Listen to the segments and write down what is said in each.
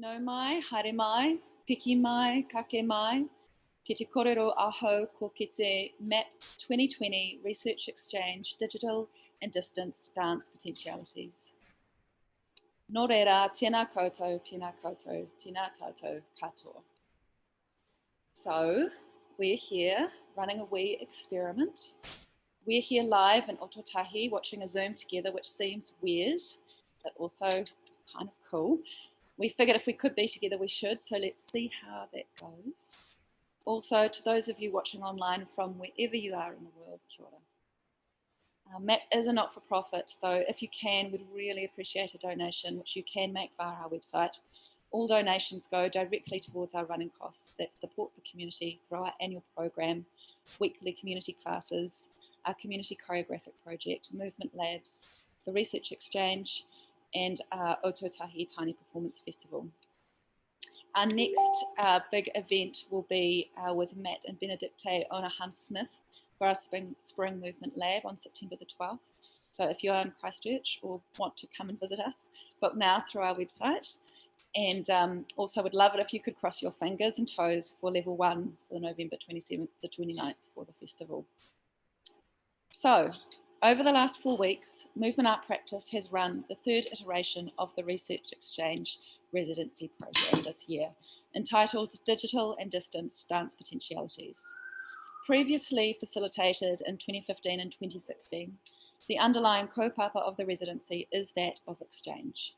No mai, haere mai, piki mai, kake mai, ki te korero aho ko ki te MAP 2020 Research Exchange Digital and Distanced Dance Potentialities. Nō reira, tēnā koutou, tēnā koutou, tēnā tātou katoa. So, we're here running a wee experiment. We're here live in Ototahi watching a Zoom together, which seems weird, but also kind of cool. We figured if we could be together, we should, so let's see how that goes. Also, to those of you watching online from wherever you are in the world, kia ora. MAP is a not-for-profit, so if you can, we'd really appreciate a donation, which you can make via our website. All donations go directly towards our running costs that support the community through our annual program, weekly community classes, our community choreographic project, movement labs, the research exchange, and our Ototahi Tiny Performance Festival. Our next big event will be with Matt and Benedicte Onahan-Smith for our spring movement lab on September the 12th. So if you are in Christchurch or want to come and visit us, book now through our website. And also would love it if you could cross your fingers and toes for level 1 for November 27th to 29th for the festival. So, over the last 4 weeks, Movement Art Practice has run the third iteration of the Research Exchange residency program this year, entitled Digital and Distance Dance Potentialities. Previously facilitated in 2015 and 2016, the underlying kaupapa of the residency is that of exchange.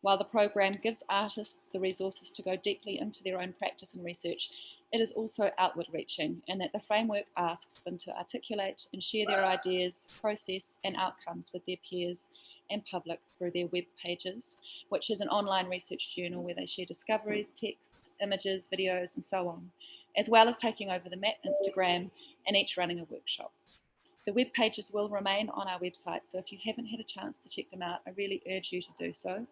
While the program gives artists the resources to go deeply into their own practice and research, it is also outward-reaching in that the framework asks them to articulate and share their ideas, process, and outcomes with their peers and public through their web pages, which is an online research journal where they share discoveries, texts, images, videos, and so on, as well as taking over the MAP Instagram and each running a workshop. The web pages will remain on our website, so if you haven't had a chance to check them out, I really urge you to do so.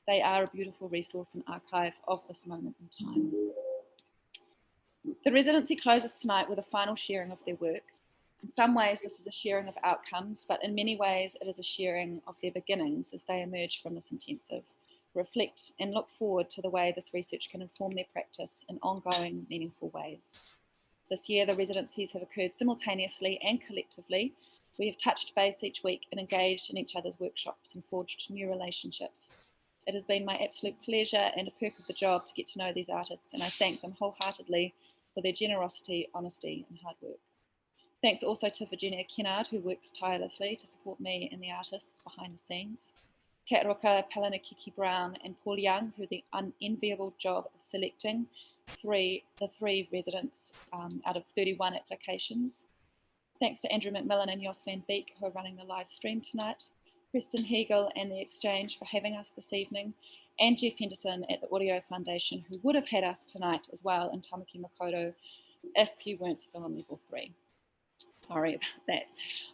They are a beautiful resource and archive of this moment in time. The residency closes tonight with a final sharing of their work. In some ways, this is a sharing of outcomes, but in many ways, it is a sharing of their beginnings as they emerge from this intensive, reflect and look forward to the way this research can inform their practice in ongoing, meaningful ways. This year, the residencies have occurred simultaneously and collectively. We have touched base each week and engaged in each other's workshops and forged new relationships. It has been my absolute pleasure and a perk of the job to get to know these artists, and I thank them wholeheartedly for their generosity, honesty, and hard work. Thanks also to Virginia Kennard, who works tirelessly to support me and the artists behind the scenes. Kat Roka, Palanakiki Brown, and Paul Young, who did the unenviable job of selecting the three residents out of 31 applications. Thanks to Andrew McMillan and Jos van Beek, who are running the live stream tonight. Preston Hegel and the Exchange for having us this evening, and Jeff Henderson at the Audio Foundation, who would have had us tonight as well in Tamaki Makaurau if you weren't still on level 3. Sorry about that.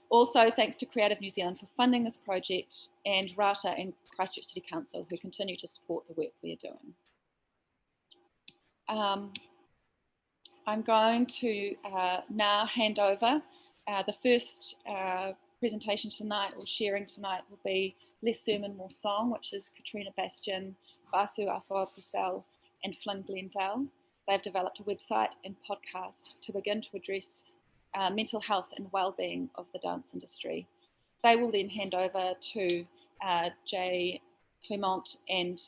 Also, thanks to Creative New Zealand for funding this project, and Rata and Christchurch City Council, who continue to support the work we're doing. I'm going to now hand over. The first presentation tonight, or sharing tonight, will be Less Sermon, More Song, which is Katrina Bastian, Vasu Afoa Purcell, and Flynn Glendale. They've developed a website and podcast to begin to address mental health and well-being of the dance industry. They will then hand over to Jay Clement and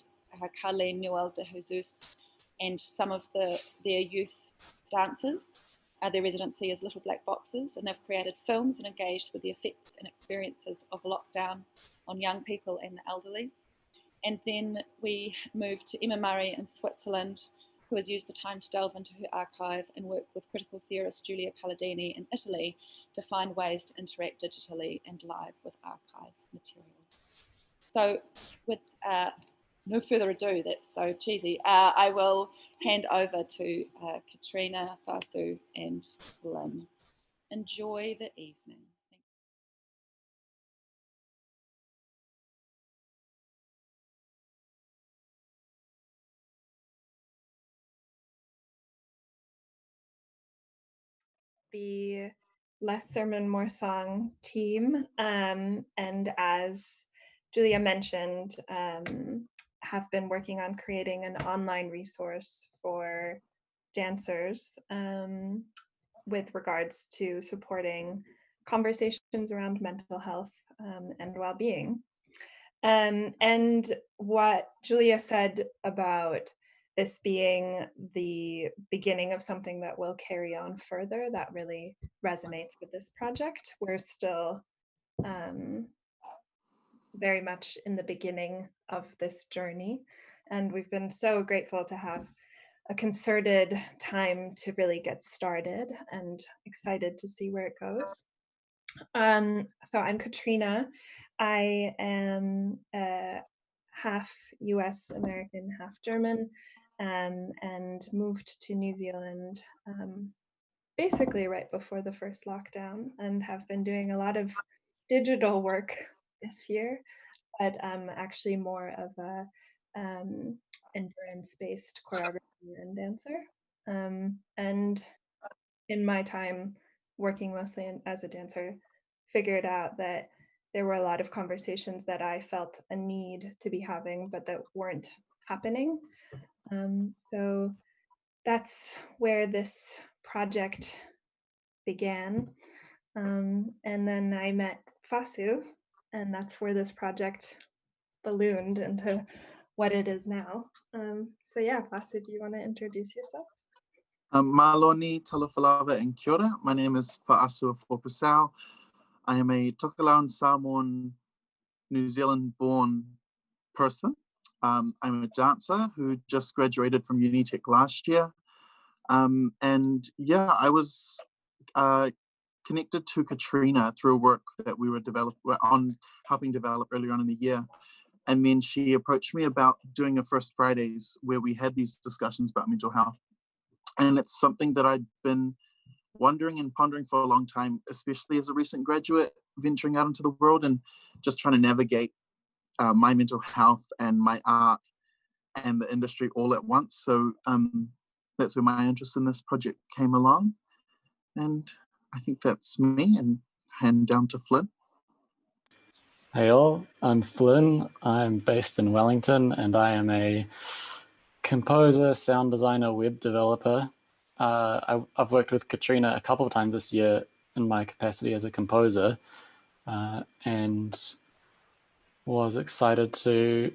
Carlene Newell de Jesus and some of their youth dancers. Their residency is Little Black Boxes, and they've created films and engaged with the effects and experiences of lockdown on young people and the elderly. And then we move to Emma Murray in Switzerland, who has used the time to delve into her archive and work with critical theorist Giulia Palladini in Italy to find ways to interact digitally and live with archive materials. So with no further ado, that's so cheesy, I will hand over to Katrina, Vasu, and Flynn. Enjoy the evening. The Less Sermon, More Song team, and as Julia mentioned, have been working on creating an online resource for dancers with regards to supporting conversations around mental health and well-being. And what Julia said about this being the beginning of something that will carry on further, that really resonates with this project. We're still very much in the beginning of this journey, and we've been so grateful to have a concerted time to really get started and excited to see where it goes. So I'm Katrina. I am half US American, half German, and moved to New Zealand basically right before the first lockdown, and have been doing a lot of digital work this year, but actually more of a endurance-based choreographer and dancer. And in my time working mostly as a dancer, figured out that there were a lot of conversations that I felt a need to be having, but that weren't happening. So that's where this project began. And then I met Fasu, and that's where this project ballooned into what it is now. So yeah, Fasu, do you want to introduce yourself? Maloni, Talafalava, and Kia ora. My name is Fa'asu Fopasau. I am a Tokelauan Samoan, New Zealand-born person. I'm a dancer who just graduated from Unitec last year. And yeah, I was connected to Katrina through work that we were helping develop earlier on in the year. And then she approached me about doing a First Fridays where we had these discussions about mental health. And it's something that I'd been wondering and pondering for a long time, especially as a recent graduate venturing out into the world and just trying to navigate my mental health and my art and the industry all at once. So that's where my interest in this project came along. And I think that's me, and hand down to Flynn. Hey all, I'm Flynn. I'm based in Wellington, and I am a composer, sound designer, web developer. I've worked with Katrina a couple of times this year in my capacity as a composer, and was excited to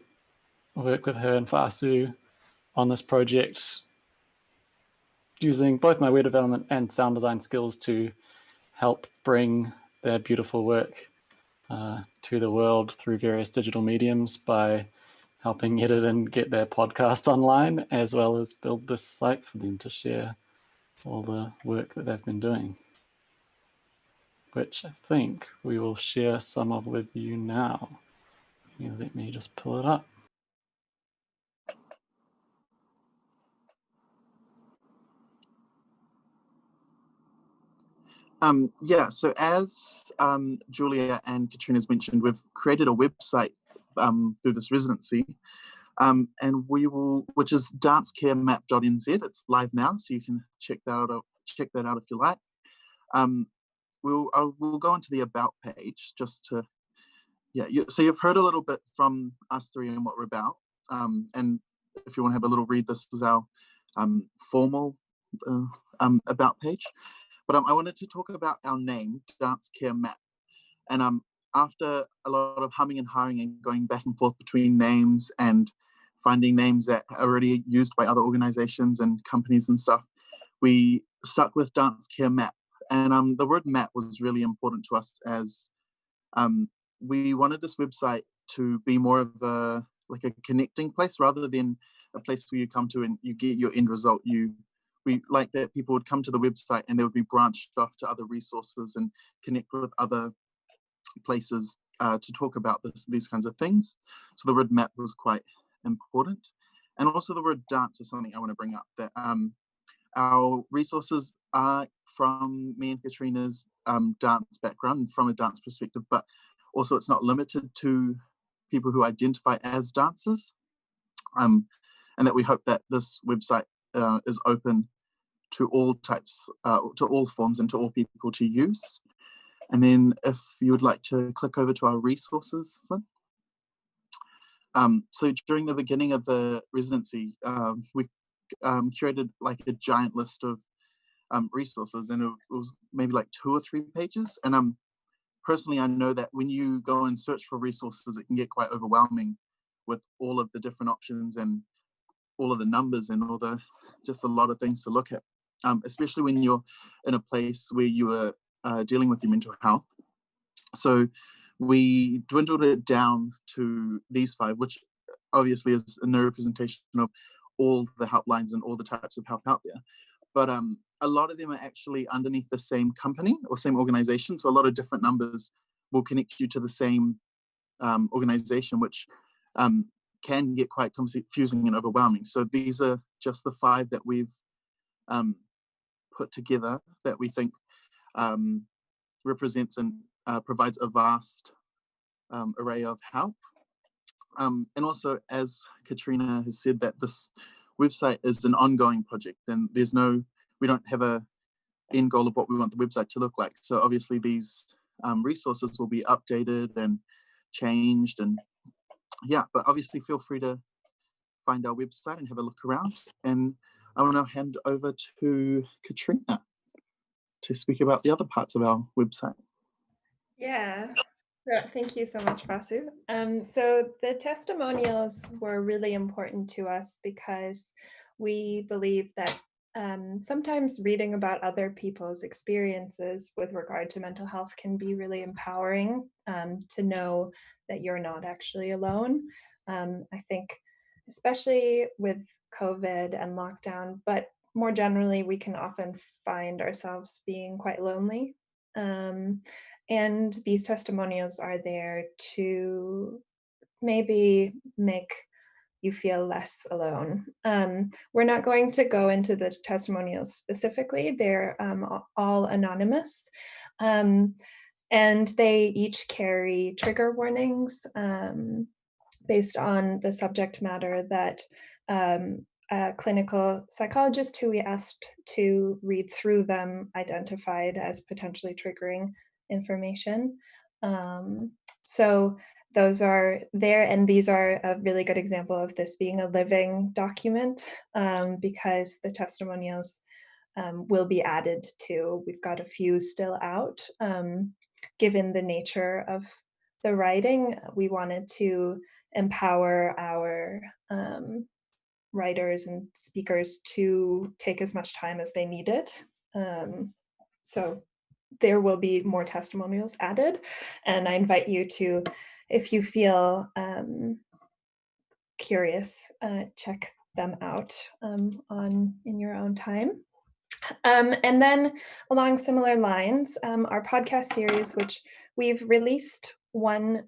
work with her and Fasu on this project, using both my web development and sound design skills to help bring their beautiful work to the world through various digital mediums by helping edit and get their podcast online, as well as build this site for them to share all the work that they've been doing, which I think we will share some of with you now. Let me just pull it up. Yeah, so as Julia and Katrina's mentioned, we've created a website through this residency, and which is dancecaremap.nz. It's live now, so you can check that out if you like. We'll go into the about page just to, so you've heard a little bit from us three and what we're about, and if you want to have a little read, this is our formal about page. But I wanted to talk about our name, Dance Care Map. And after a lot of humming and hawing and going back and forth between names and finding names that are already used by other organizations and companies and stuff, we stuck with Dance Care Map. And the word map was really important to us, as we wanted this website to be more of a connecting place rather than a place where you come to and you get your end result. We like that people would come to the website and they would be branched off to other resources and connect with other places to talk about these kinds of things. So the word map was quite important. And also the word dance is something I want to bring up, that our resources are from me and Katrina's dance background and from a dance perspective, but also it's not limited to people who identify as dancers. And that we hope that this website is open to all types, to all forms and to all people to use. And then if you would like to click over to our resources, Flynn. So during the beginning of the residency, we curated like a giant list of resources, and it was maybe like 2 or 3 pages. And personally, I know that when you go and search for resources, it can get quite overwhelming with all of the different options and all of the numbers and just a lot of things to look at, especially when you're in a place where you are dealing with your mental health. So we dwindled it down to these 5, which obviously is no representation of all the helplines and all the types of help out there. But a lot of them are actually underneath the same company or same organization. So a lot of different numbers will connect you to the same organization, which can get quite confusing and overwhelming. So these are just the 5 that we've put together that we think represents and provides a vast array of help. And also, as Katrina has said, that this website is an ongoing project, and we don't have a end goal of what we want the website to look like. So obviously these resources will be updated and changed, and yeah, but obviously feel free to find our website and have a look around. And I will now hand over to Katrina to speak about the other parts of our website. Yeah. Thank you so much, Vasu. So the testimonials were really important to us because we believe that sometimes reading about other people's experiences with regard to mental health can be really empowering, to know that you're not actually alone. I think especially with COVID and lockdown, but more generally, we can often find ourselves being quite lonely. And these testimonials are there to maybe make you feel less alone. We're not going to go into the testimonials specifically. They're all anonymous. And they each carry trigger warnings based on the subject matter that a clinical psychologist who we asked to read through them identified as potentially triggering information. So those are there, and these are a really good example of this being a living document, because the testimonials will be added to. We've got a few still out. Given the nature of the writing, we wanted to empower our writers and speakers to take as much time as they needed. So there will be more testimonials added, and I invite you to, if you feel curious, check them out in your own time. And then along similar lines, our podcast series, which we've released one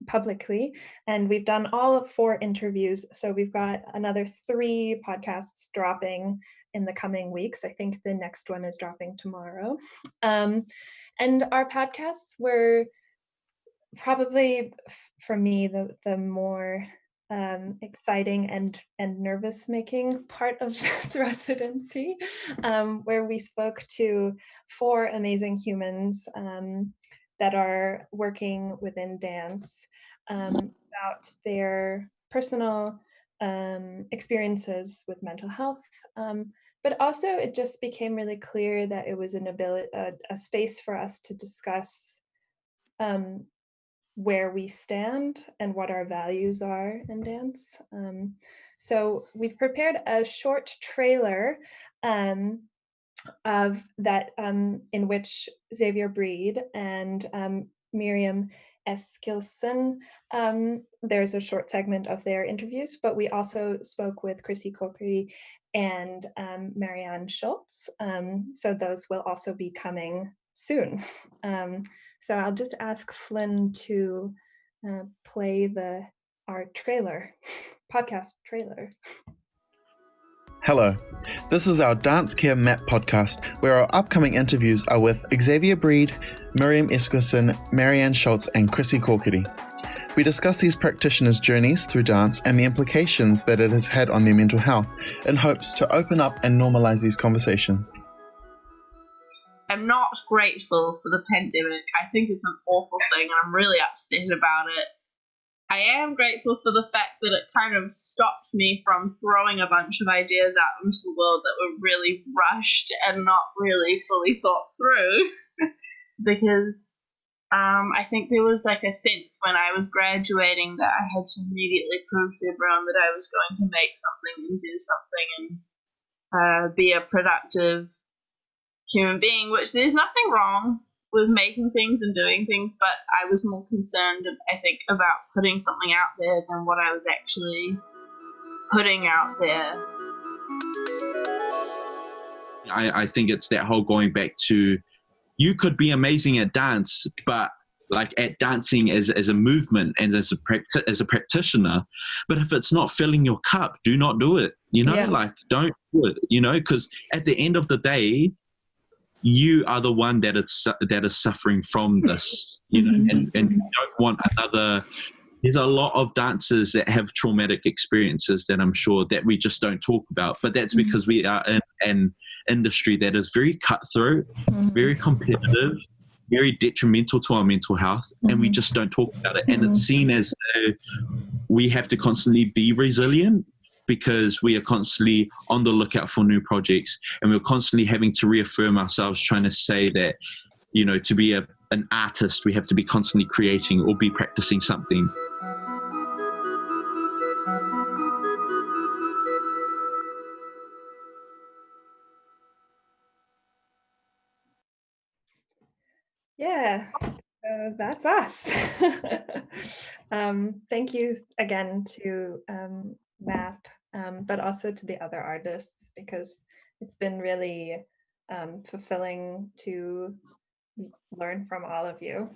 publicly, and we've done all of 4 interviews. So we've got another 3 podcasts dropping in the coming weeks. I think the next one is dropping tomorrow. And our podcasts were probably, for me, the more exciting and nervous-making part of this residency, where we spoke to 4 amazing humans that are working within dance, about their personal experiences with mental health. But also it just became really clear that it was a space for us to discuss where we stand and what our values are in dance. So we've prepared a short trailer of that, in which Xavier Breed and Miriam Eskilsson, there's a short segment of their interviews, but we also spoke with Chrissy Cokery and Marianne Schultz. So those will also be coming soon. So I'll just ask Flynn to play our trailer, podcast trailer. Hello, this is our Dance Care Map podcast, where our upcoming interviews are with Xavier Breed, Miriam Eskilsson, Marianne Schultz, and Chrissy Corkety. We discuss these practitioners' journeys through dance and the implications that it has had on their mental health, in hopes to open up and normalize these conversations. I'm not grateful for the pandemic. I think it's an awful thing and I'm really upset about it. I am grateful for the fact that it kind of stopped me from throwing a bunch of ideas out into the world that were really rushed and not really fully thought through. Because I think there was like a sense when I was graduating that I had to immediately prove to everyone that I was going to make something and do something and be a productive human being, which there's nothing wrong with making things and doing things, but I was more concerned, I think, about putting something out there than what I was actually putting out there. I think it's that whole going back to, you could be amazing at dance, but like at dancing as a movement and as a practitioner, but if it's not filling your cup, do not do it. Like don't do it. Because at the end of the day, you are the one that is suffering from this. And you don't want another. There's a lot of dancers that have traumatic experiences that I'm sure that we just don't talk about, but that's because we are in an industry that is very cutthroat, very competitive, very detrimental to our mental health, and we just don't talk about it. And it's seen as we have to constantly be resilient because we are constantly on the lookout for new projects, and we're constantly having to reaffirm ourselves, trying to say that, to be an artist, we have to be constantly creating or be practicing something. Yeah, that's us. Thank you again to MAP, but also to the other artists, because it's been really fulfilling to learn from all of you.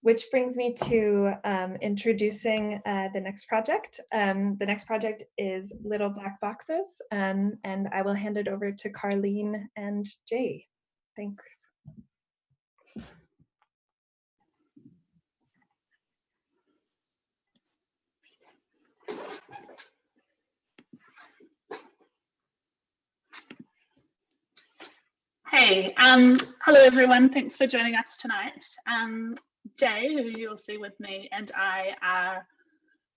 Which brings me to introducing the next project. The next project is Little Black Boxes, and I will hand it over to Carleen and Jay. Thanks. Hey, hello everyone, thanks for joining us tonight. Jay, who you'll see with me, and I are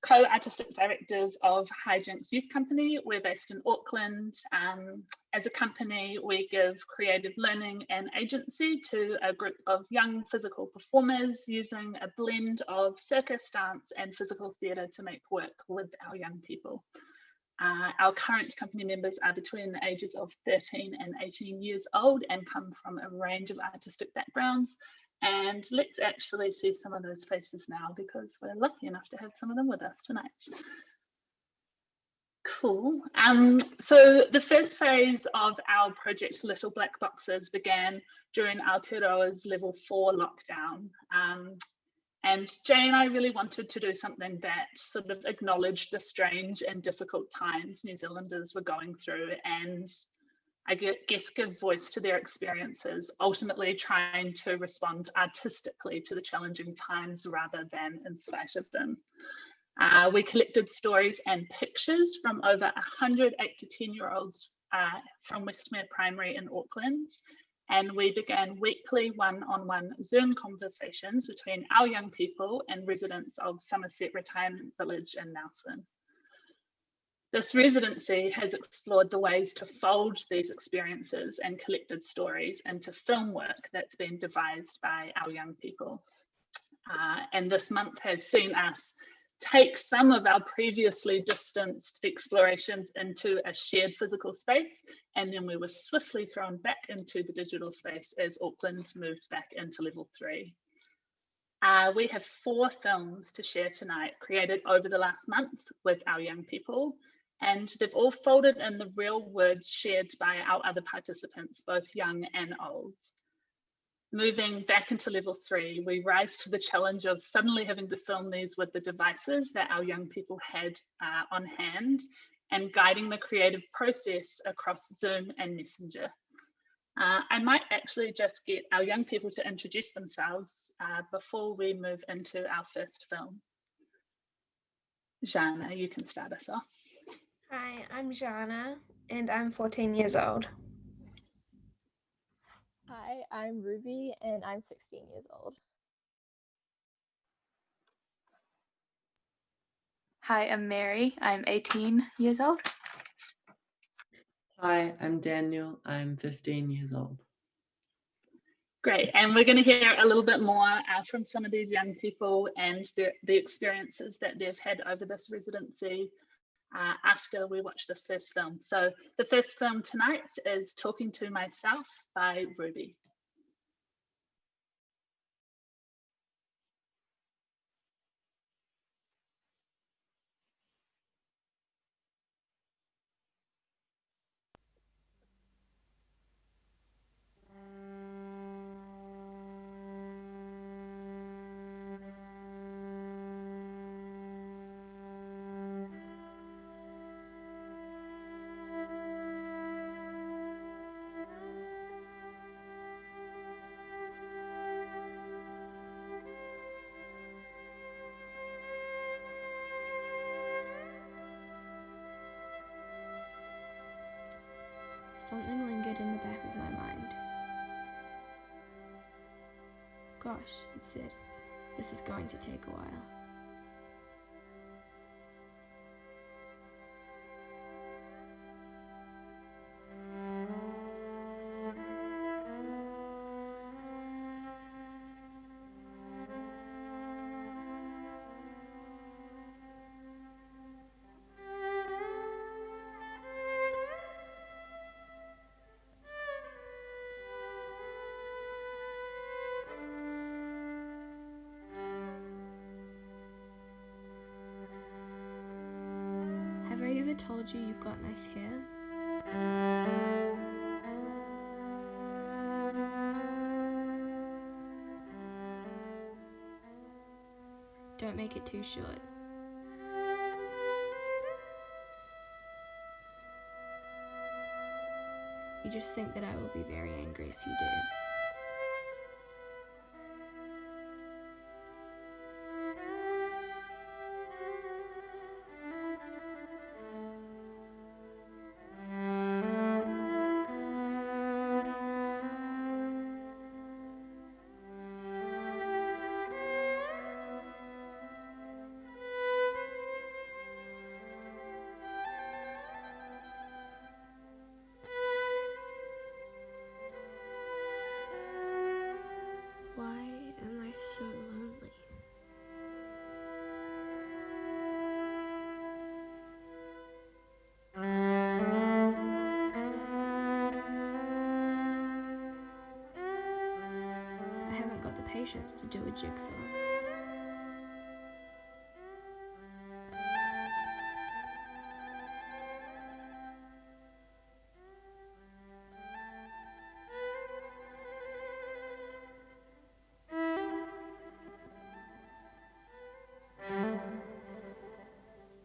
co-artistic directors of Hijinks Youth Company. We're based in Auckland. As a company, we give creative learning and agency to a group of young physical performers using a blend of circus, dance and physical theatre to make work with our young people. Our current company members are between the ages of 13 and 18 years old and come from a range of artistic backgrounds. And let's actually see some of those faces now, because we're lucky enough to have some of them with us tonight. Cool. So the first phase of our project Little Black Boxes began during Aotearoa's level 4 lockdown. And Jay and I really wanted to do something that sort of acknowledged the strange and difficult times New Zealanders were going through, and I guess give voice to their experiences, ultimately trying to respond artistically to the challenging times rather than in spite of them. We collected stories and pictures from over 100 8 to 10-year-olds from Westmere Primary in Auckland. And we began weekly one-on-one Zoom conversations between our young people and residents of Somerset Retirement Village in Nelson. This residency has explored the ways to fold these experiences and collected stories into film work that's been devised by our young people. And this month has seen us take some of our previously distanced explorations into a shared physical space, and then we were swiftly thrown back into the digital space as Auckland moved back into level 3. We have 4 films to share tonight, created over the last month with our young people, and they've all folded in the real words shared by our other participants, both young and old. Moving back into level 3, we rise to the challenge of suddenly having to film these with the devices that our young people had on hand, and guiding the creative process across Zoom and Messenger. I might actually just get our young people to introduce themselves before we move into our first film. Jana, you can start us off. Hi, I'm Jana, and I'm 14 years old. Hi, I'm Ruby, and I'm 16 years old. Hi, I'm Mary. I'm 18 years old. Hi, I'm Daniel. I'm 15 years old. Great, and we're going to hear a little bit more from some of these young people and the experiences that they've had over this residency after we watch this first film. So the first film tonight is Talking to Myself by Ruby. Something lingered in the back of my mind. Gosh, it said, this is going to take a while. Have I ever told you you've got nice hair? Don't make it too short. You just think that I will be very angry if you do. Why am I so lonely? I haven't got the patience to do a jigsaw.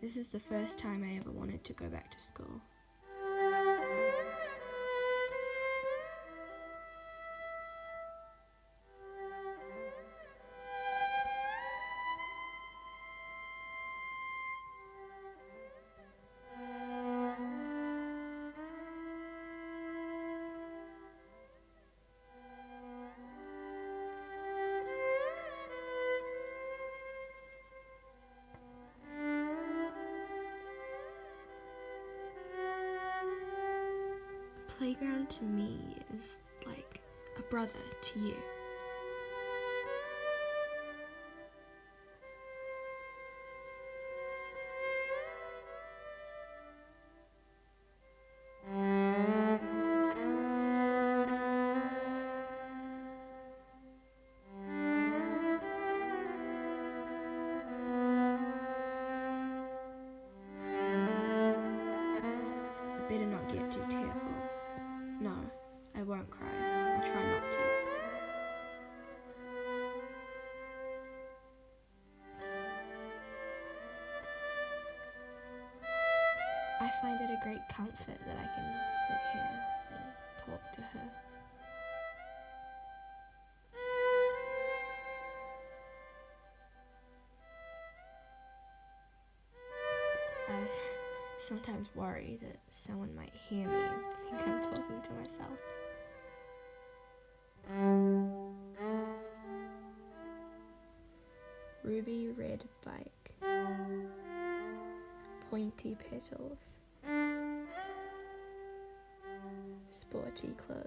This is the first time I ever wanted to go back to school. A playground to me is like a brother to you. I better not get too tearful. No, I won't cry. I'll try not to. I find it a great comfort that I can sit here and talk to her. I sometimes worry that someone might hear me and think I'm talking to myself. Ruby Red Bike. pointy petals, sporty clothes.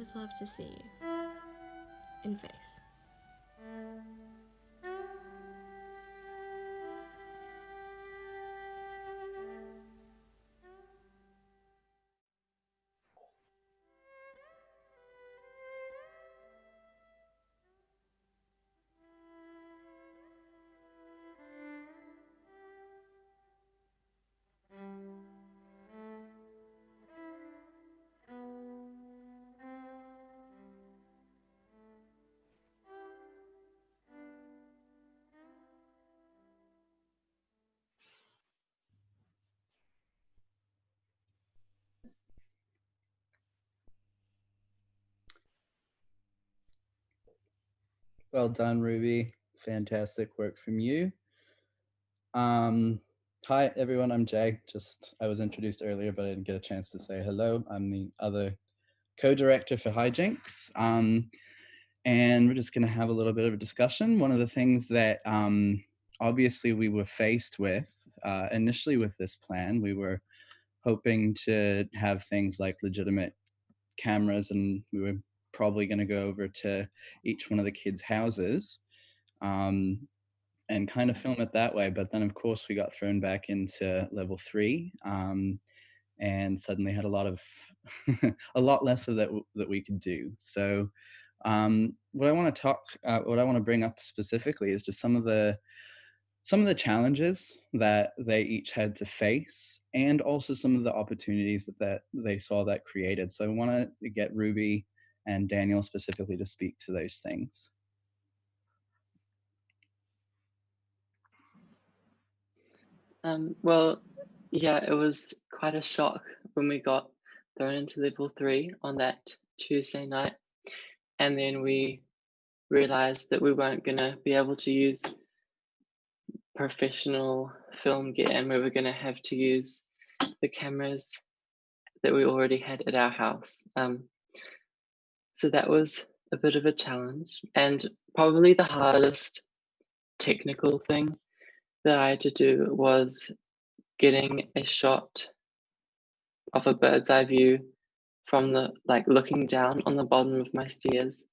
I'd love to see you in face. Well done, Ruby. Fantastic work from you. Hi, everyone. I'm Jay. I was introduced earlier, but I didn't get a chance to say hello. I'm the other co-director for Hijinks. And we're just going to have a little bit of a discussion. One of the things that obviously we were faced with initially with this plan, we were hoping to have things like legitimate cameras, and we were probably going to go over to each one of the kids' houses and kind of film it that way. But then, of course, we got thrown back into level 3 and suddenly had a lot of a lot less of that we could do. So what I want to bring up specifically is just some of the challenges that they each had to face, and also some of the opportunities that they saw that created. So I want to get Ruby and Daniel specifically to speak to those things. Well, yeah, it was quite a shock when we got thrown into level 3 on that Tuesday night. And then we realized that we weren't going to be able to use professional film gear, and we were going to have to use the cameras that we already had at our house. So that was a bit of a challenge, and probably the hardest technical thing that I had to do was getting a shot of a bird's eye view from looking down on the bottom of my stairs.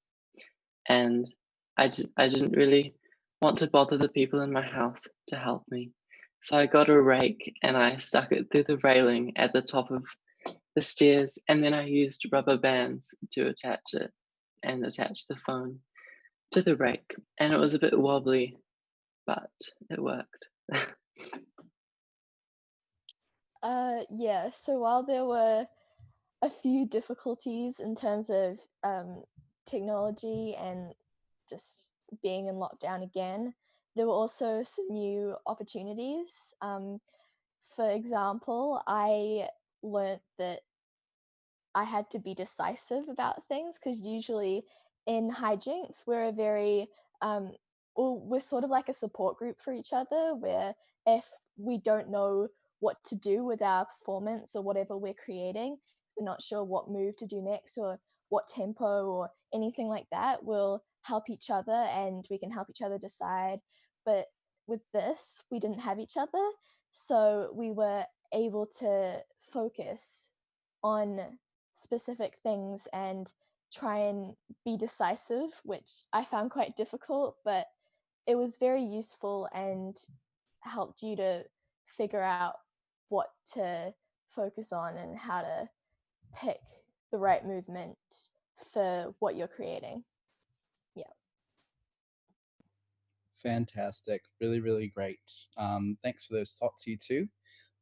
And I didn't really want to bother the people in my house to help me. So I got a rake and I stuck it through the railing at the top of the stairs, and then I used rubber bands to attach it and attach the phone to the rake. And it was a bit wobbly, but it worked. Yeah, so while there were a few difficulties in terms of technology and just being in lockdown again, there were also some new opportunities. For example, I learnt that I had to be decisive about things, because usually in hijinks we're a very we're sort of like a support group for each other, where if we don't know what to do with our performance or whatever we're creating, we're not sure what move to do next or what tempo or anything like that, we'll help each other and we can help each other decide. But with this, we didn't have each other, so we were able to focus on specific things and try and be decisive, which I found quite difficult, but it was very useful and helped you to figure out what to focus on and how to pick the right movement for what you're creating. Yeah. Fantastic. Really, really great. Thanks for those thoughts, you two.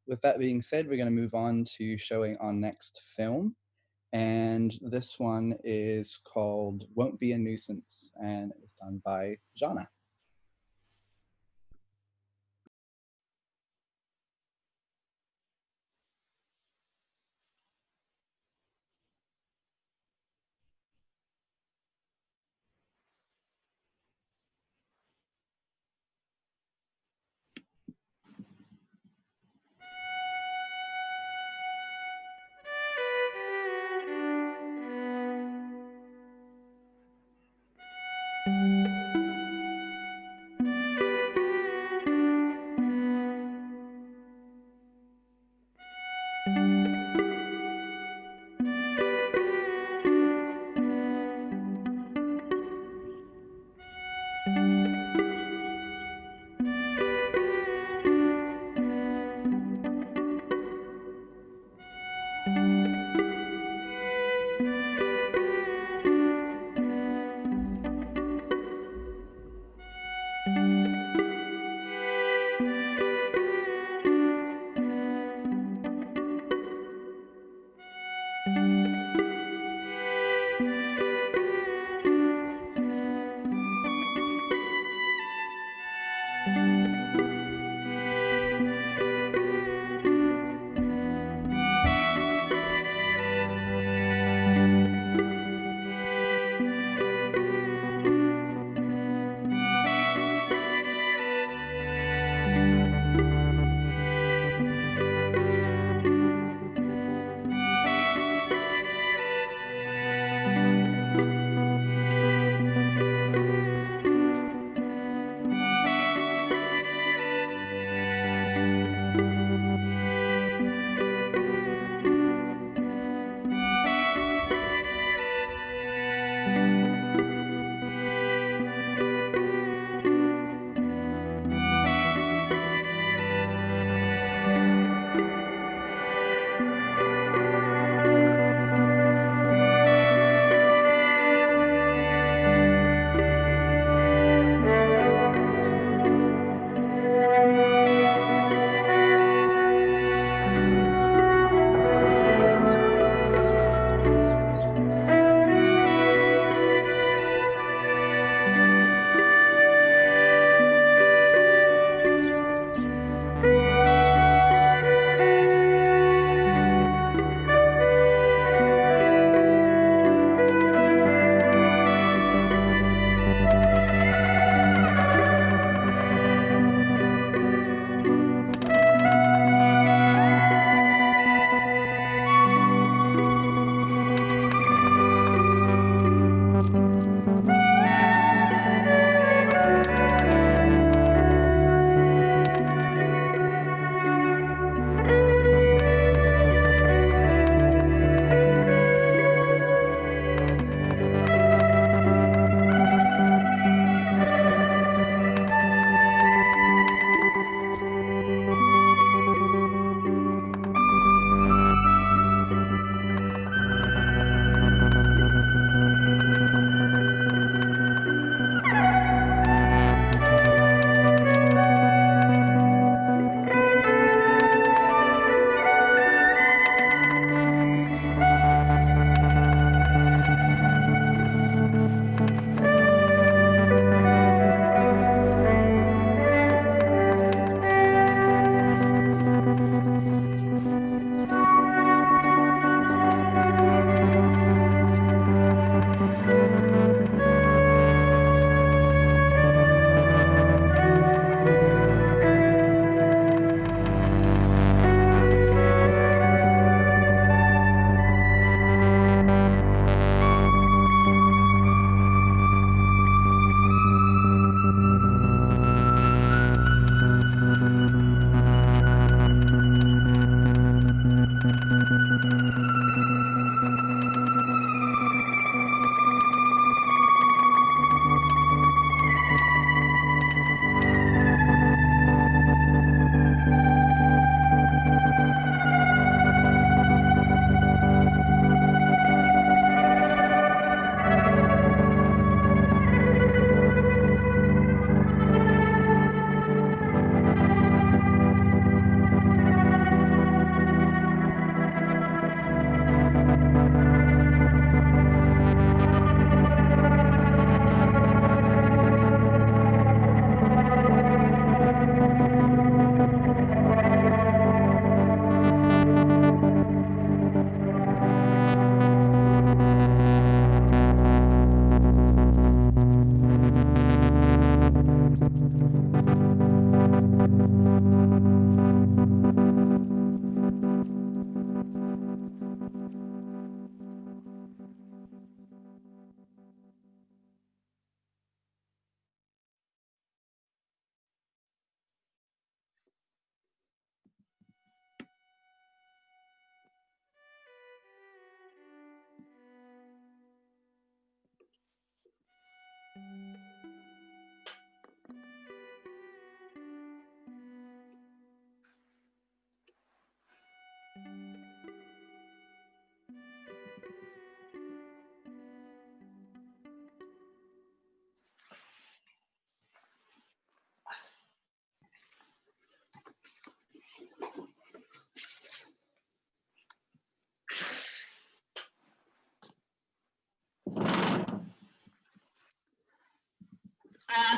With that being said, we're going to move on to showing our next film. And this one is called Won't Be a Nuisance, and it was done by Jana.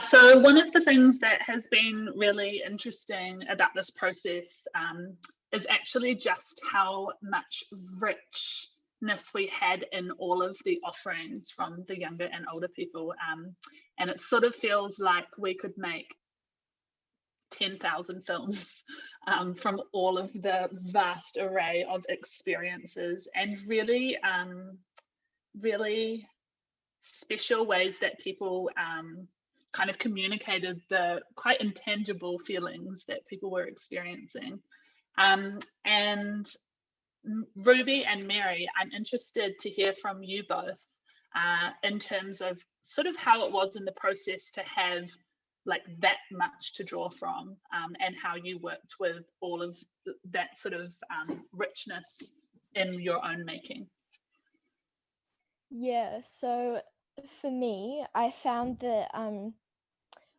So one of the things that has been really interesting about this process is actually just how much richness we had in all of the offerings from the younger and older people. And it sort of feels like we could make 10,000 films from all of the vast array of experiences, and really, really special ways that people kind of communicated the quite intangible feelings that people were experiencing. And Ruby and Mary, I'm interested to hear from you both in terms of sort of how it was in the process to have like that much to draw from, and how you worked with all of that sort of richness in your own making. Yeah, so for me, I found that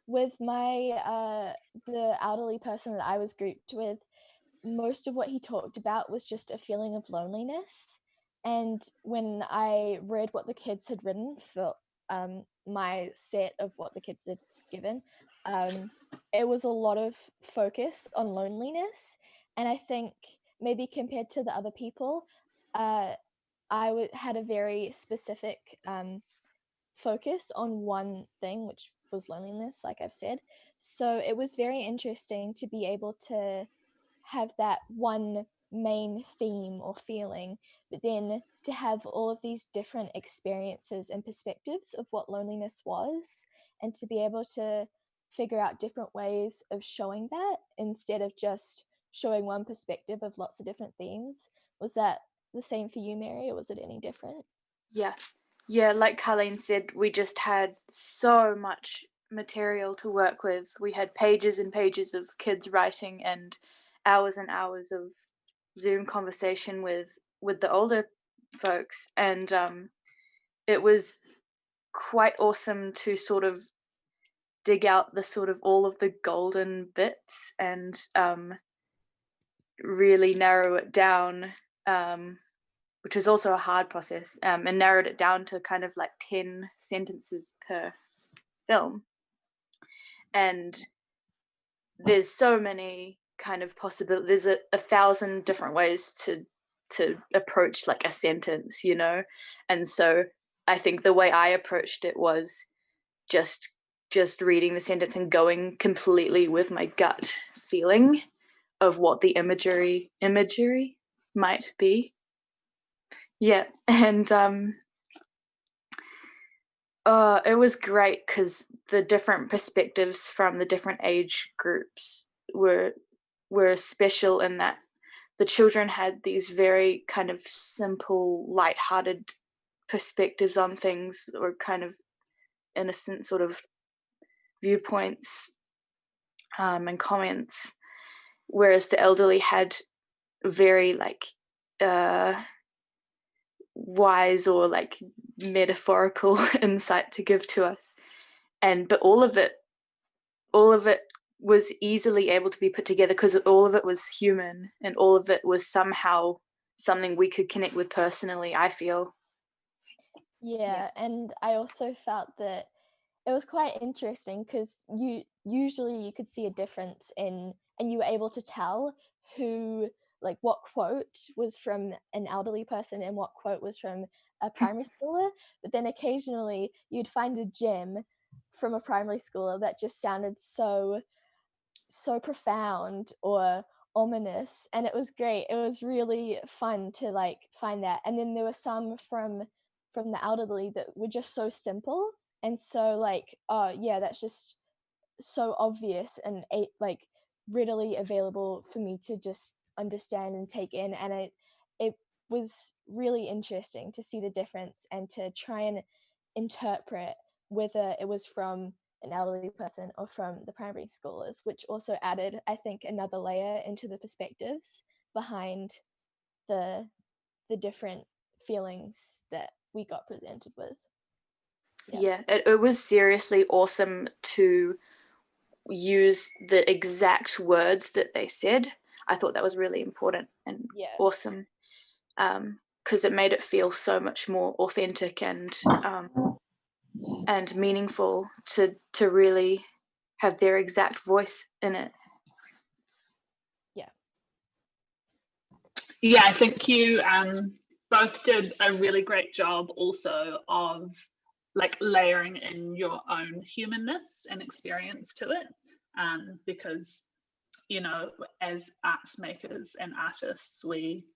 with my the elderly person that I was grouped with, most of what he talked about was just a feeling of loneliness. And when I read what the kids had written for my set of what the kids had given, it was a lot of focus on loneliness. And I think maybe compared to the other people, had a very specific focus on one thing, which was loneliness, like I've said. So it was very interesting to be able to have that one main theme or feeling, but then to have all of these different experiences and perspectives of what loneliness was, and to be able to figure out different ways of showing that instead of just showing one perspective of lots of different themes. Was that the same for you, Mary, or was it any different? Yeah, like Colleen said, we just had so much material to work with. We had pages and pages of kids writing and hours of Zoom conversation with the older folks, and it was quite awesome to sort of dig out the sort of all of the golden bits and really narrow it down, which was also a hard process, and narrowed it down to kind of like 10 sentences per film. And there's so many kind of possibilities. There's a 1,000 different ways to approach like a sentence, you know? And so I think the way I approached it was just reading the sentence and going completely with my gut feeling of what the imagery might be. Yeah, and it was great because the different perspectives from the different age groups were special in that the children had these very kind of simple, light-hearted perspectives on things, or kind of innocent sort of viewpoints and comments, whereas the elderly had very like wise or like metaphorical insight to give to us, but all of it was easily able to be put together because all of it was human and all of it was somehow something we could connect with personally, I feel. Yeah, and I also felt that it was quite interesting because you could see a difference in, and you were able to tell who, like what quote was from an elderly person and what quote was from a primary schooler, but then occasionally you'd find a gem from a primary schooler that just sounded so profound or ominous, and it was great. It was really fun to like find that. And then there were some from the elderly that were just so simple and so like, oh yeah, that's just so obvious and like readily available for me to just understand and take in. And it was really interesting to see the difference and to try and interpret whether it was from an elderly person or from the primary scholars, which also added, I think, another layer into the perspectives behind the different feelings that we got presented with. Yeah, it was seriously awesome to use the exact words that they said. I thought that was really important and awesome, because it made it feel so much more authentic and and meaningful to really have their exact voice in it. Yeah, I think you both did a really great job also of like layering in your own humanness and experience to it, because, you know, as art makers and artists, we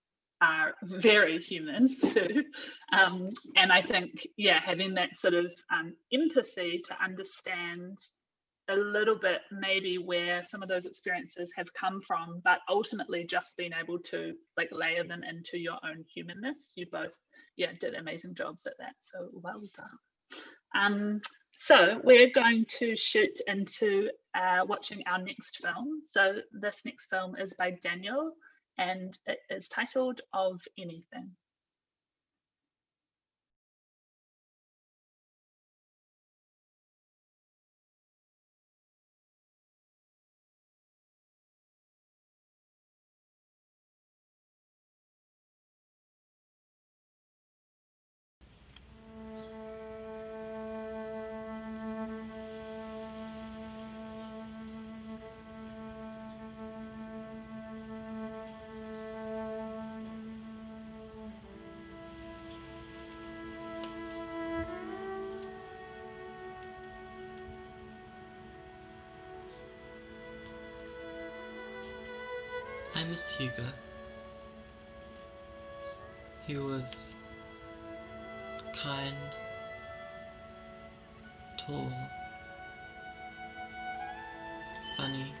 are very human too. And I think, yeah, having that sort of empathy to understand a little bit maybe where some of those experiences have come from, but ultimately just being able to like layer them into your own humanness. You both, yeah, did amazing jobs at that. So well done. So we're going to shoot into watching our next film. So this next film is by Daniel, and it is titled Of Anything. I miss Hugo. He was kind, tall, funny,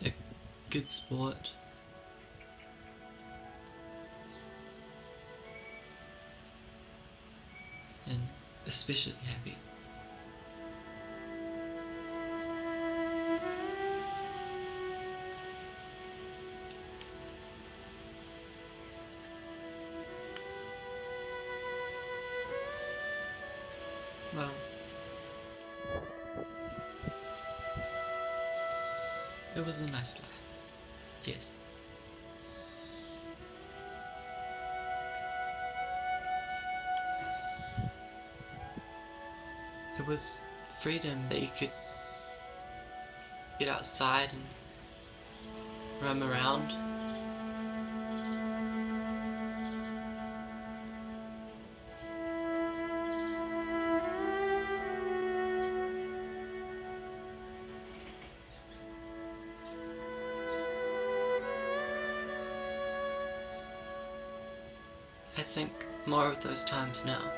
a good sport, and especially happy. Well, it was a nice life, yes. It was freedom that you could get outside and roam around. I think more of those times now.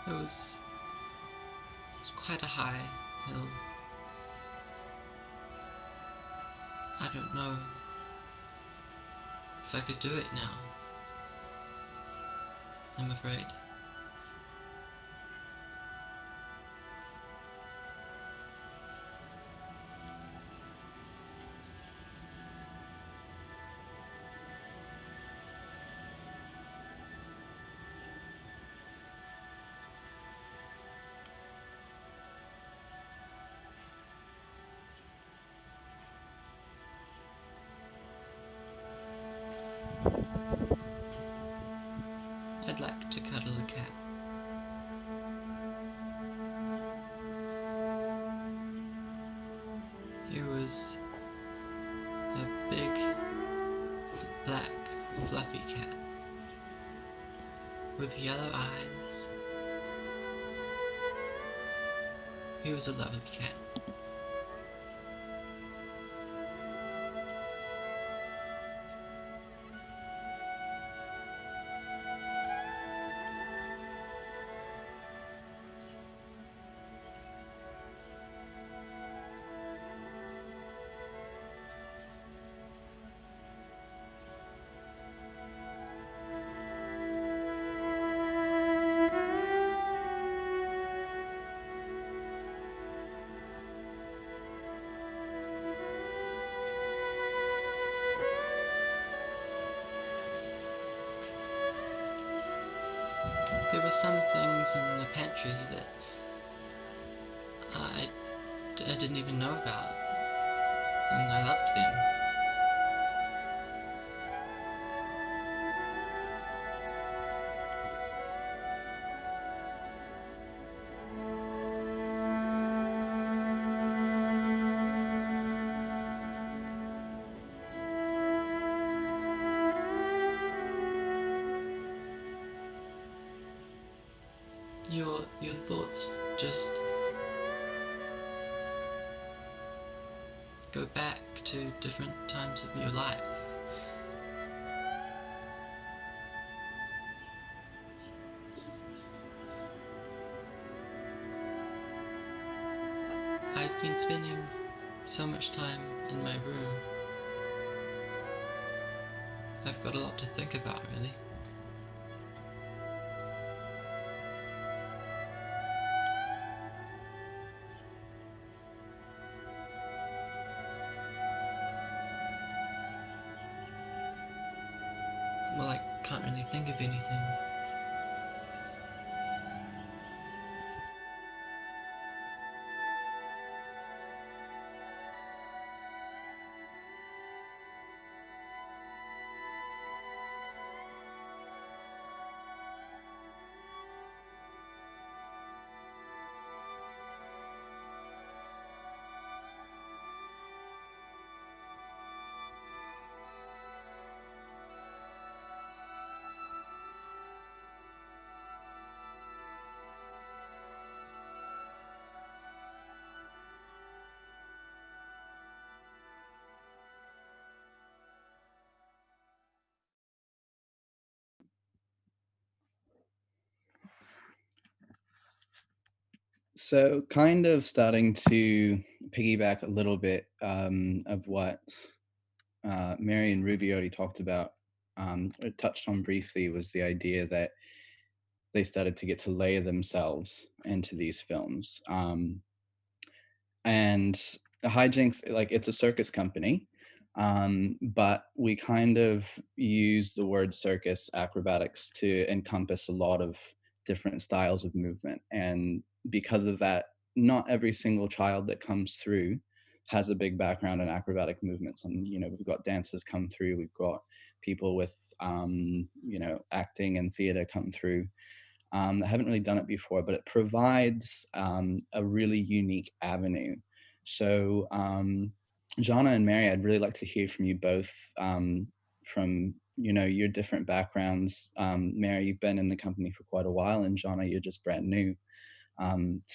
It was quite a high hill. I don't know if I could do it now. I'm afraid. I'd like to cuddle a cat. He was a big, black, fluffy cat with yellow eyes. He was a lovely cat. there were some things in the pantry that I didn't even know about, and I loved them. Your thoughts just go back to different times of your life. I've been spending so much time in my room. I've got a lot to think about, really. Well, I can't really think of anything. So kind of starting to piggyback a little bit of what Mary and Ruby already talked about, or touched on briefly, was the idea that they started to get to layer themselves into these films. And Hijinks, like, it's a circus company, but we kind of use the word circus acrobatics to encompass a lot of different styles of movement. And because of that, not every single child that comes through has a big background in acrobatic movements. And, you know, we've got dancers come through, we've got people with, you know, acting and theater come through. I haven't really done it before, but it provides a really unique avenue. So Jana and Mary, I'd really like to hear from you both, from, you know, your different backgrounds. Mary, you've been in the company for quite a while, and Jana, you're just brand new.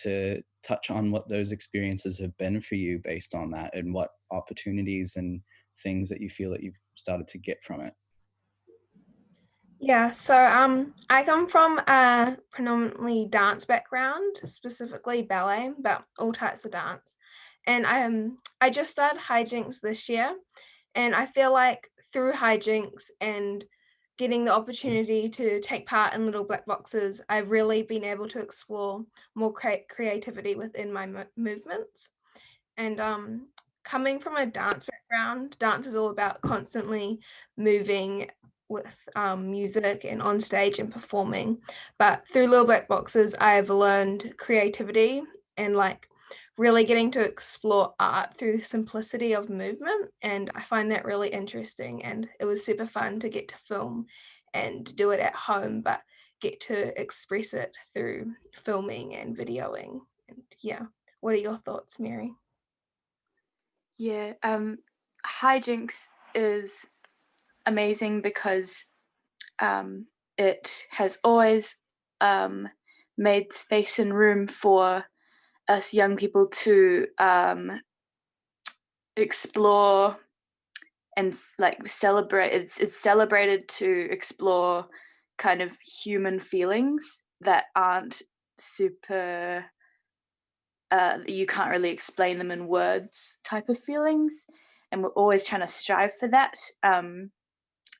To touch on what those experiences have been for you based on that, and what opportunities and things that you feel that you've started to get from it. Yeah, so I come from a predominantly dance background, specifically ballet, but all types of dance. And I just started hijinks this year, and I feel like through hijinks and getting the opportunity to take part in Little Black Boxes, I've really been able to explore more creativity within my movements. And coming from a dance background, dance is all about constantly moving with music and on stage and performing. But through Little Black Boxes, I've learned creativity and like really getting to explore art through the simplicity of movement. And I find that really interesting. And it was super fun to get to film and do it at home, but get to express it through filming and videoing. And yeah, what are your thoughts, Mary? Yeah, hijinks is amazing because it has always made space and room for us young people to explore and like celebrate. It's celebrated to explore kind of human feelings that aren't super you can't really explain them in words type of feelings, and we're always trying to strive for that,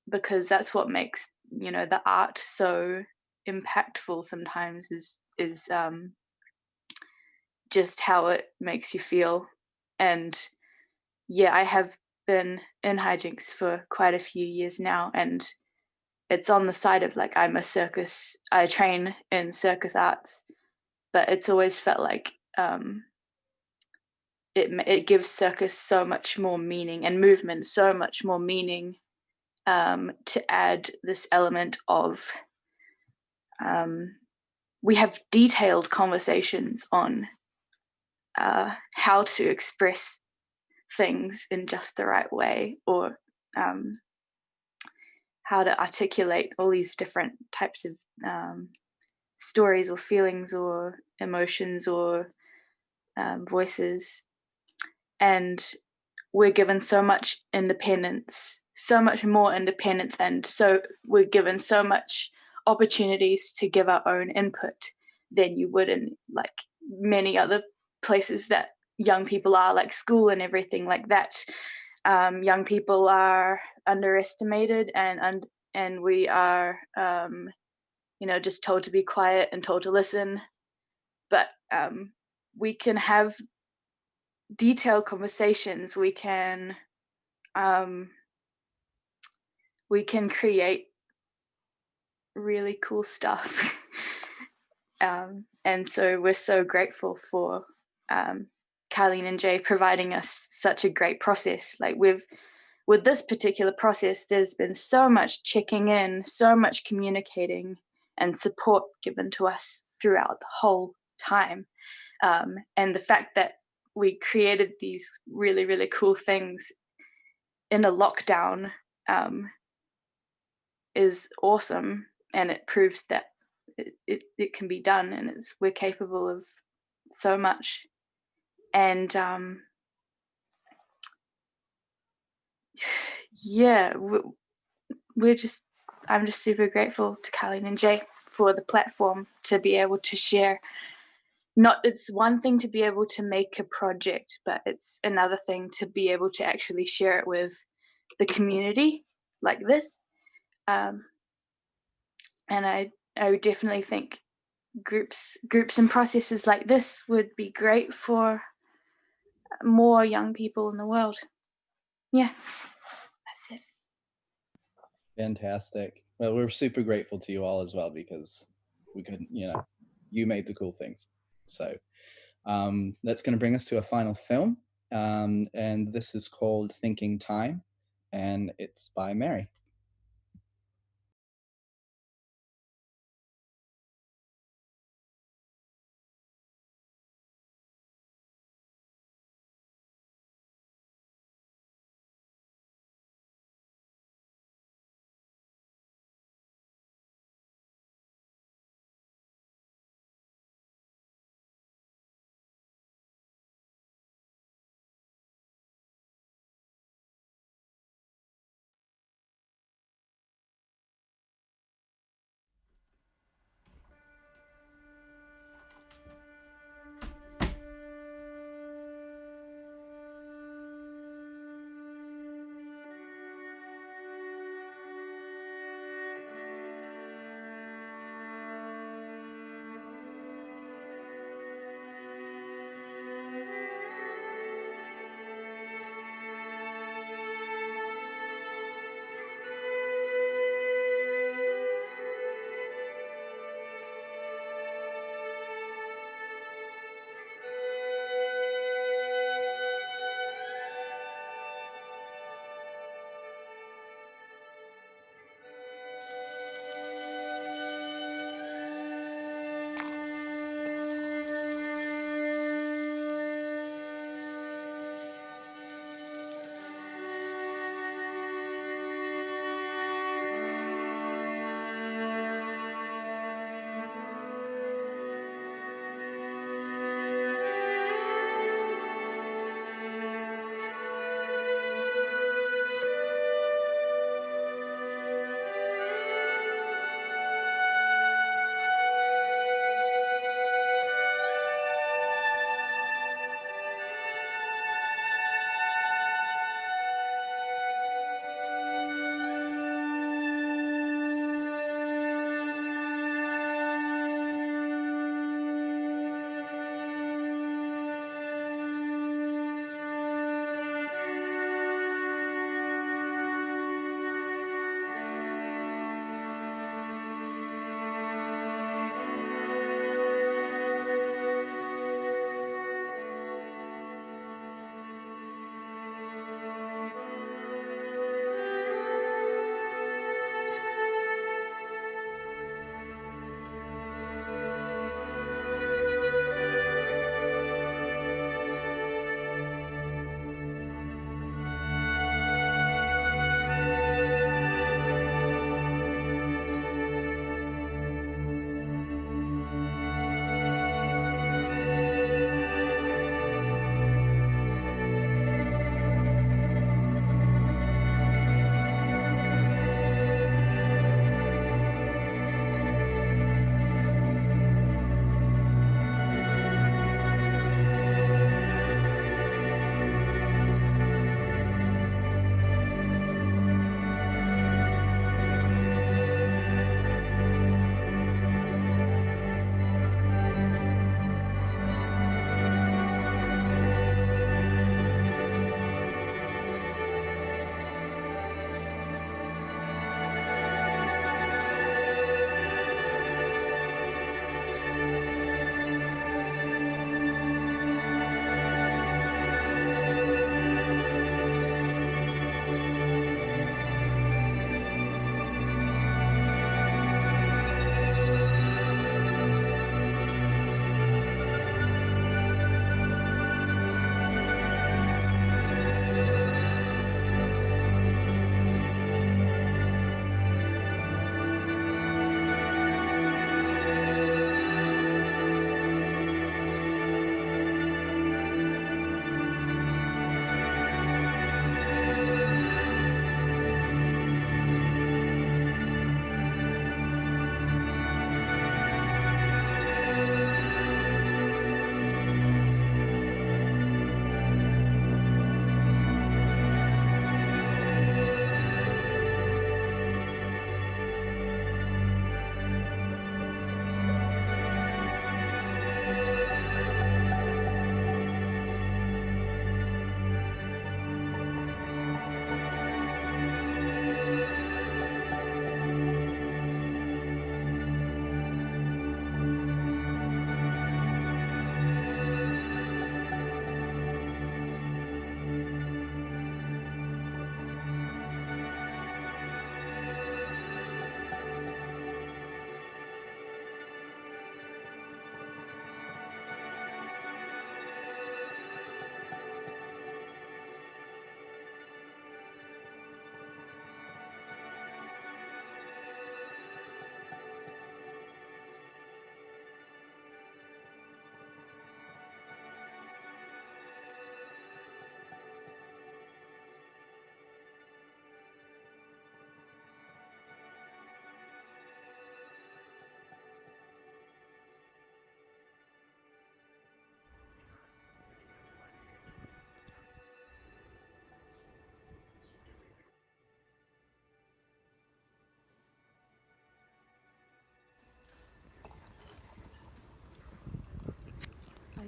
because that's what makes, you know, the art so impactful sometimes, is just how it makes you feel. And yeah, I have been in hijinks for quite a few years now, and it's on the side of like, I train in circus arts, but it's always felt like it gives circus so much more meaning, and movement so much more meaning, to add this element of we have detailed conversations on how to express things in just the right way, or how to articulate all these different types of stories or feelings or emotions or voices. And we're given so much independence, so much more independence, and so we're given so much opportunities to give our own input than you would in like many other places that young people are, like school and everything like that. Young people are underestimated, and we are just told to be quiet and told to listen. But we can have detailed conversations. We can create really cool stuff. And so we're so grateful for Kylene and Jay providing us such a great process. Like with this particular process, there's been so much checking in, so much communicating and support given to us throughout the whole time. And the fact that we created these really, really cool things in a lockdown is awesome, and it proves that it can be done, and we're capable of so much. And yeah, I'm just super grateful to Kylene and Jay for the platform to be able to share. It's one thing to be able to make a project, but it's another thing to be able to actually share it with the community like this. And I would definitely think groups and processes like this would be great for more young people in the world. Yeah, that's it. Fantastic. Well, we're super grateful to you all as well, because we couldn't, you made the cool things. So that's going to bring us to a final film. And this is called Thinking Time, and it's by Mary.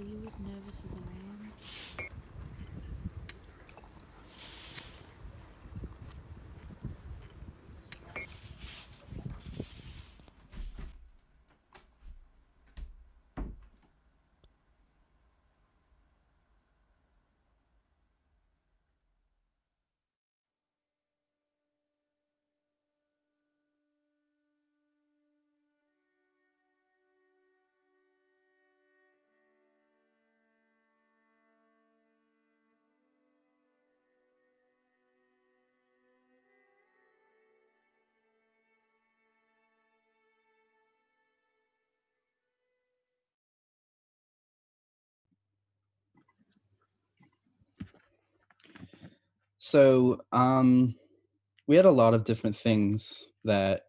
you as nervous as I am? So we had a lot of different things that,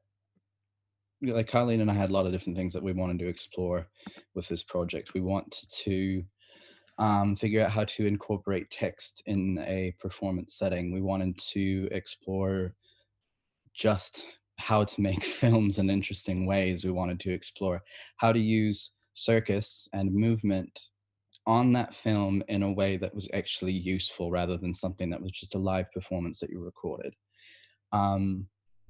like Colleen and I had a lot of different things that we wanted to explore with this project. We wanted to figure out how to incorporate text in a performance setting. We wanted to explore just how to make films in interesting ways. We wanted to explore how to use circus and movement on that film in a way that was actually useful rather than something that was just a live performance that you recorded. And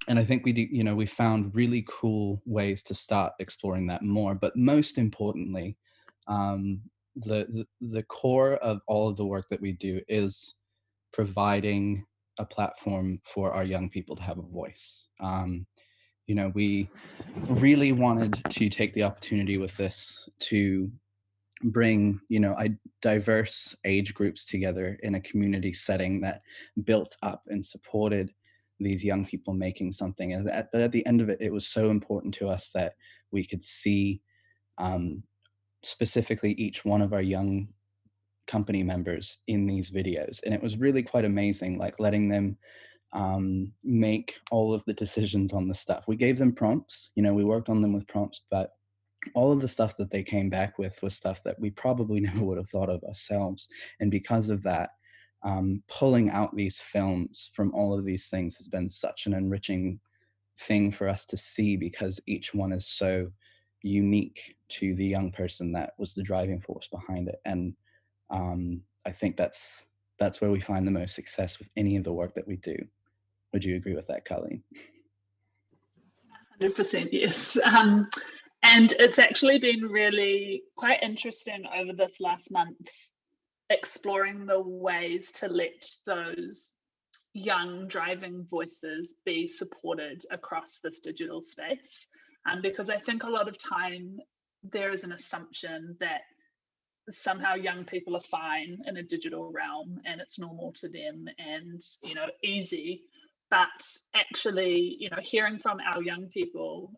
I think we found really cool ways to start exploring that more. But most importantly, the core of all of the work that we do is providing a platform for our young people to have a voice. We really wanted to take the opportunity with this to bring diverse age groups together in a community setting that built up and supported these young people making something. And at the end of it, it was so important to us that we could see specifically each one of our young company members in these videos. And it was really quite amazing, like letting them make all of the decisions on the stuff. We gave them prompts, we worked on them with prompts, but all of the stuff that they came back with was stuff that we probably never would have thought of ourselves. And because of that, pulling out these films from all of these things has been such an enriching thing for us to see, because each one is so unique to the young person that was the driving force behind it. And I think that's where we find the most success with any of the work that we do. Would you agree with that, Colleen? 100% yes. And it's actually been really quite interesting over this last month, exploring the ways to let those young driving voices be supported across this digital space. Because I think a lot of time there is an assumption that somehow young people are fine in a digital realm and it's normal to them and easy. But actually, hearing from our young people,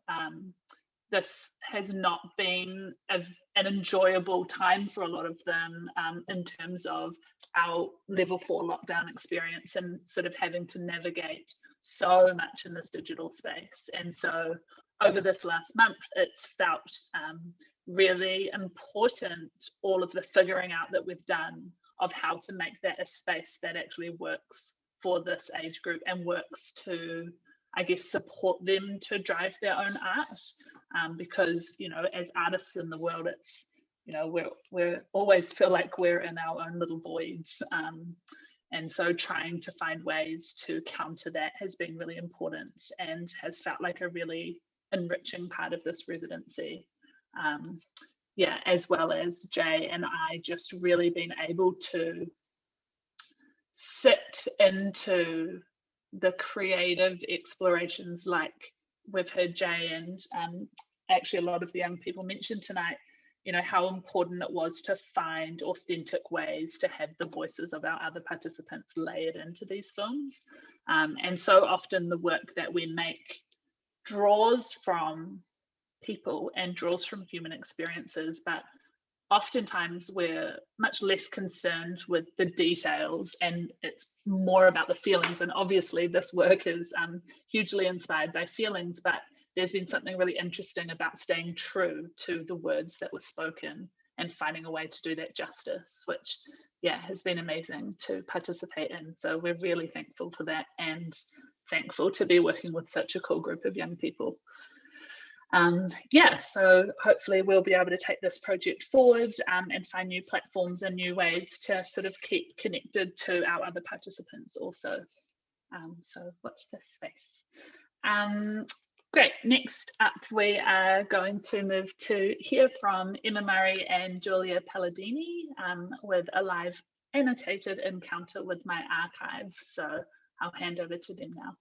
this has not been an enjoyable time for a lot of them in terms of our level 4 lockdown experience and sort of having to navigate so much in this digital space. And so over this last month, it's felt really important, all of the figuring out that we've done of how to make that a space that actually works for this age group and works to, I guess, support them to drive their own art. Because, as artists in the world, it's, we're always feel like we're in our own little void. And so trying to find ways to counter that has been really important and has felt like a really enriching part of this residency. As well as Jay and I just really been able to sit into the creative explorations, like we've heard Jay and actually a lot of the young people mentioned tonight, how important it was to find authentic ways to have the voices of our other participants layered into these films. And so often the work that we make draws from people and draws from human experiences, but oftentimes we're much less concerned with the details and it's more about the feelings. And obviously this work is hugely inspired by feelings, but there's been something really interesting about staying true to the words that were spoken and finding a way to do that justice, which has been amazing to participate in. So we're really thankful for that and thankful to be working with such a cool group of young people. yeah, so hopefully we'll be able to take this project forward and find new platforms and new ways to sort of keep connected to our other participants also. So watch this space. Great, next up we are going to move to hear from Emma Murray and Julia Palladini with a live annotated encounter with my archive. So I'll hand over to them now.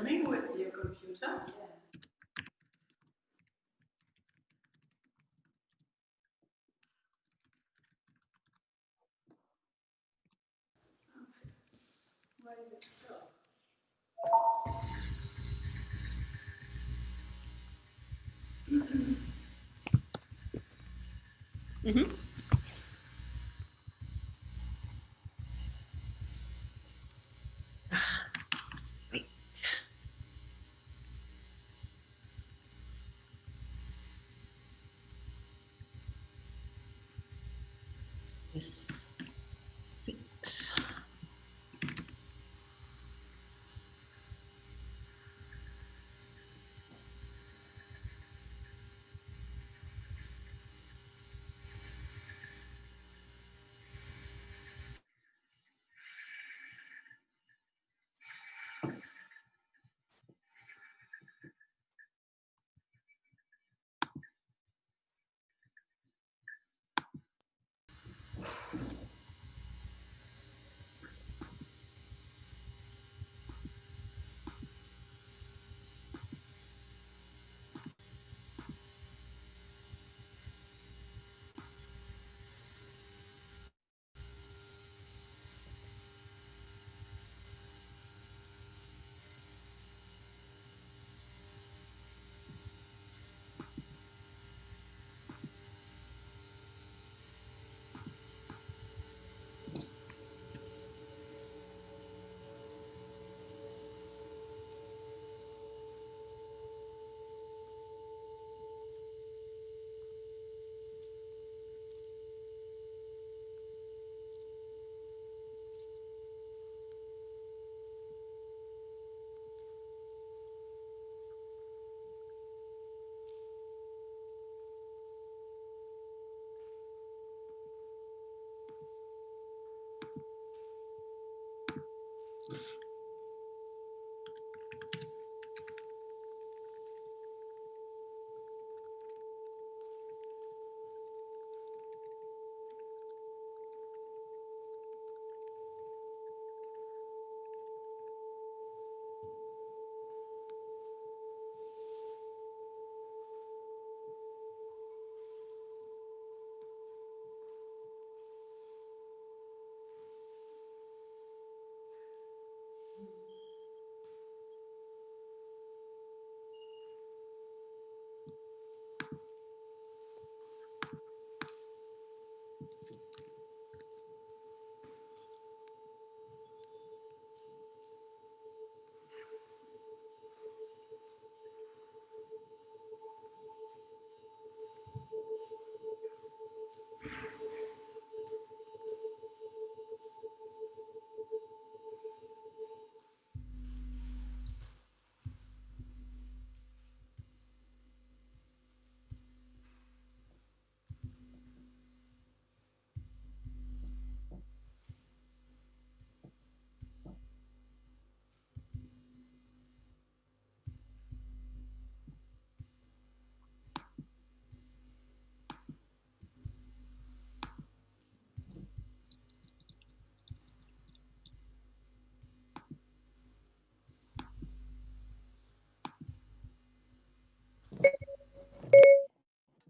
filming with your computer? Where did it stop? Mm-hmm. Sweet. Yes. Sweet.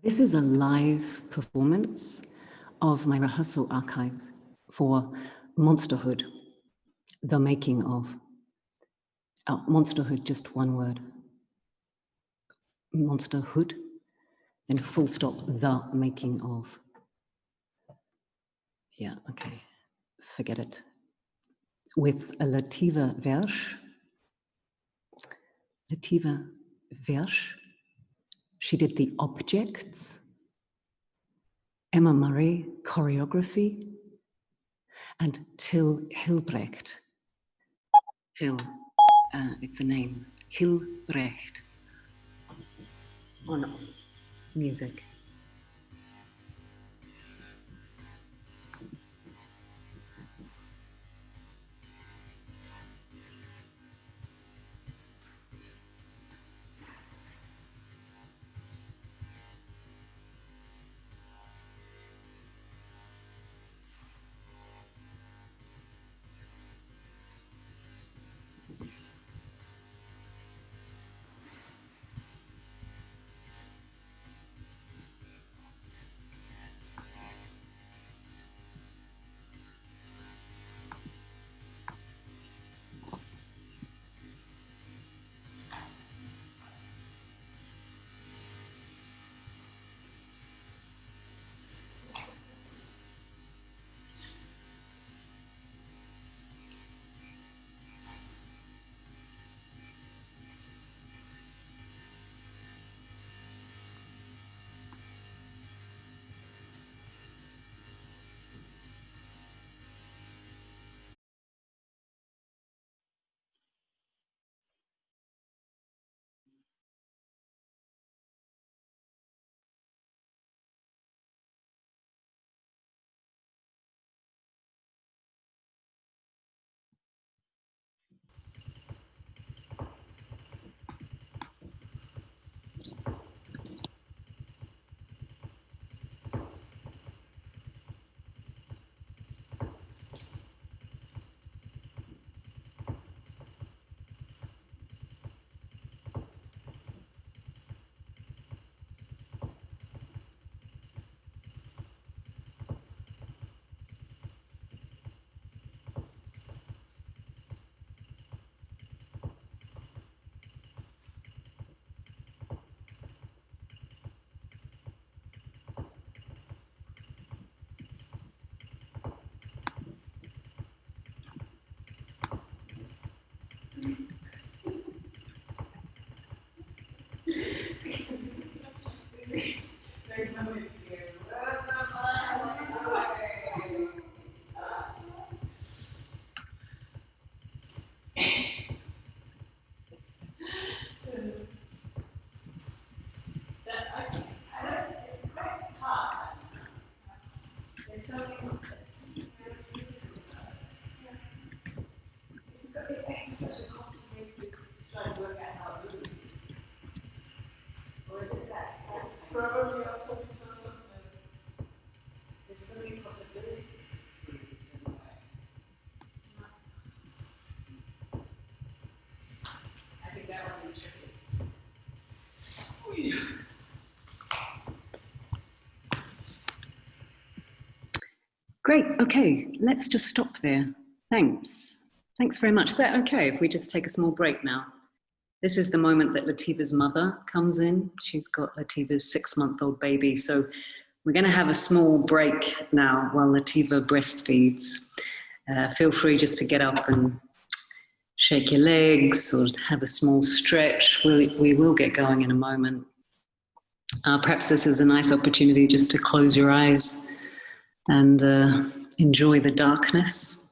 This is a live performance of my rehearsal archive for Monsterhood, the making of. Monsterhood, just one word. Monsterhood, then full stop, the making of. Yeah, okay, forget it. With a Lativa Versch, she did the objects, Emma Murray, choreography, and Till Hilbrecht. Till, it's a name, Hilbrecht, on music. probably also because of there's so many possibilities. I think that one is tricky. Great, okay, let's just stop there. Thanks. Thanks very much. Is that okay if we just take a small break now? This is the moment that Lativa's mother comes in. She's got Lativa's 6-month-old baby. So we're going to have a small break now while Lativa breastfeeds. Feel free just to get up and shake your legs or have a small stretch. We will get going in a moment. Perhaps this is a nice opportunity just to close your eyes and enjoy the darkness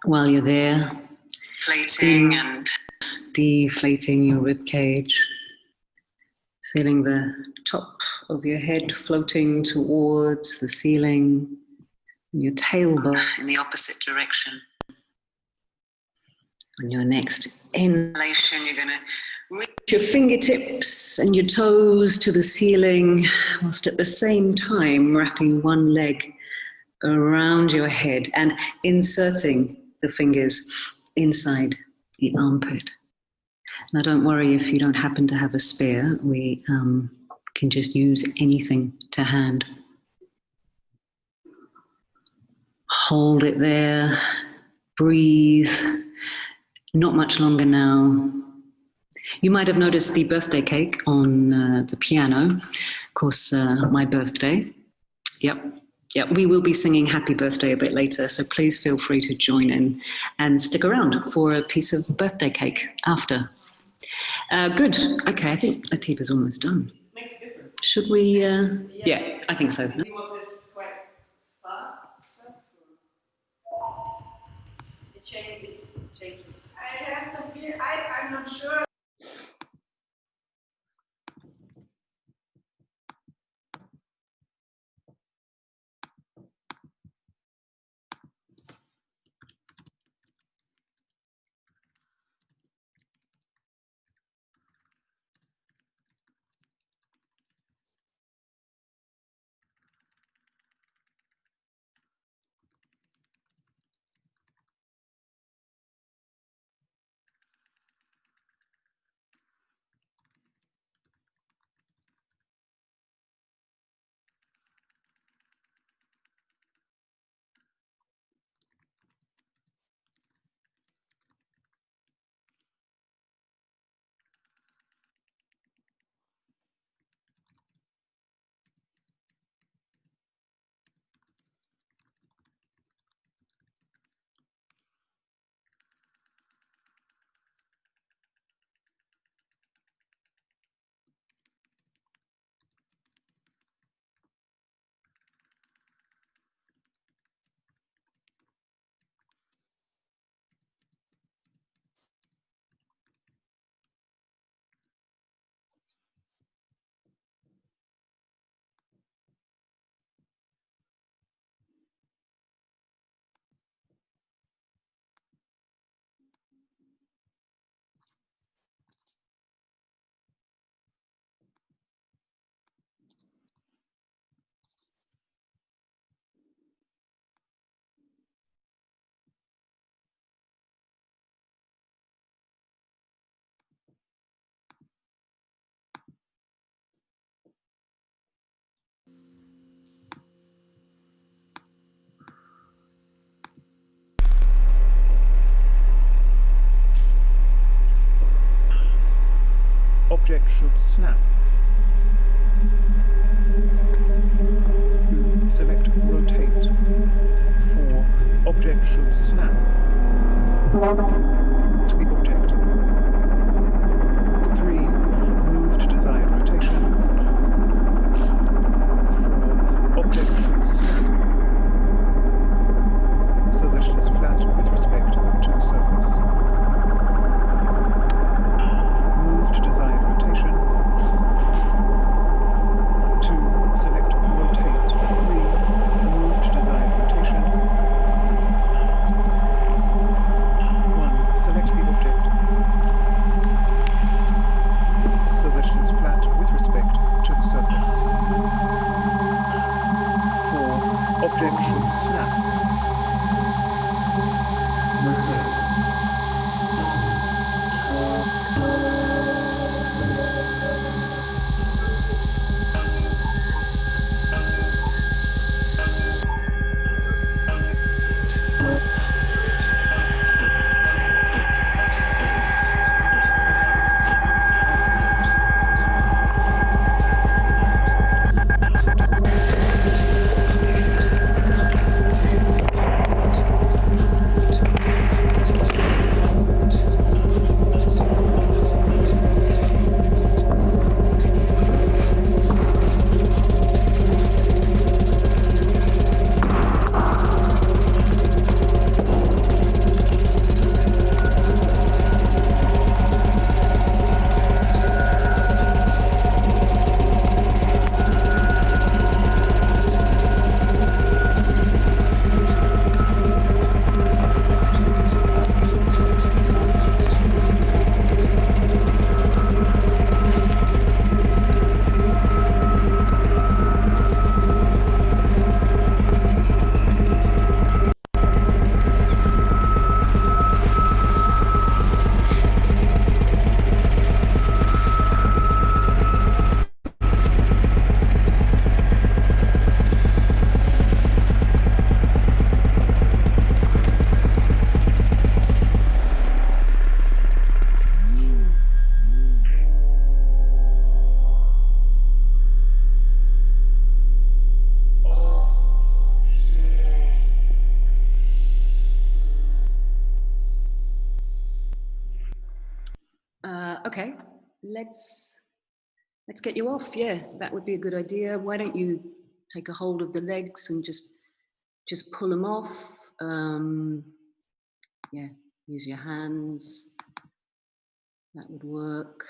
while you're there. Inflating and deflating your rib cage, feeling the top of your head floating towards the ceiling, and your tailbone in the opposite direction. On your next inhalation, you're going to reach your fingertips and your toes to the ceiling, whilst at the same time wrapping one leg around your head and inserting the fingers inside the armpit. Now don't worry if you don't happen to have a spare, we can just use anything to hand. Hold it there, breathe, not much longer now. You might have noticed the birthday cake on the piano, of course my birthday, yep. Yeah, we will be singing Happy Birthday a bit later, so please feel free to join in and stick around for a piece of birthday cake after. Good, okay, I think Lativa's almost done. Makes a difference. Should we, yeah, I think so. Do you want this quite fast? It changes. I have some fear, I'm not sure. Object should snap. Select rotate. 4. Object should snap to the object. 3. Move to desired rotation. 4. Object should snap so that it is flat with respect to the surface. Move to desired rotation. 2. Select rotate. 3. Move to desired rotation. 1. Okay, let's get you off. Yeah, that would be a good idea. Why don't you take a hold of the legs and just pull them off. Yeah, use your hands. That would work.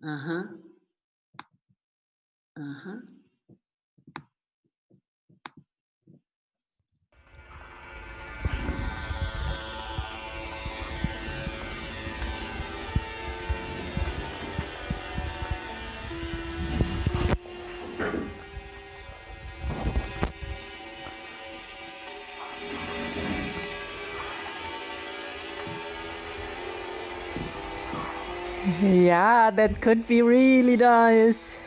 Uh-huh. Uh-huh. Yeah, that could be really nice.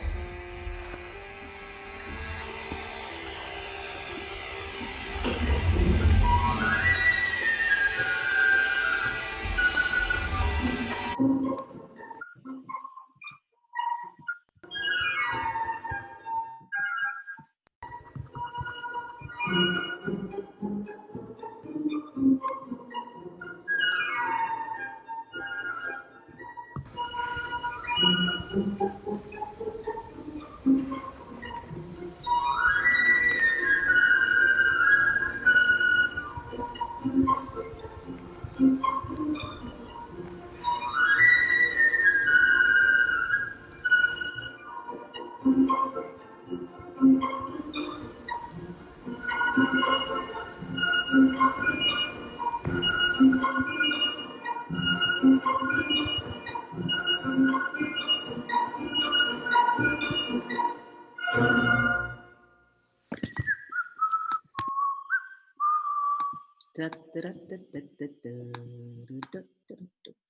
Da, da, da, da, da, da, da, da, da, da.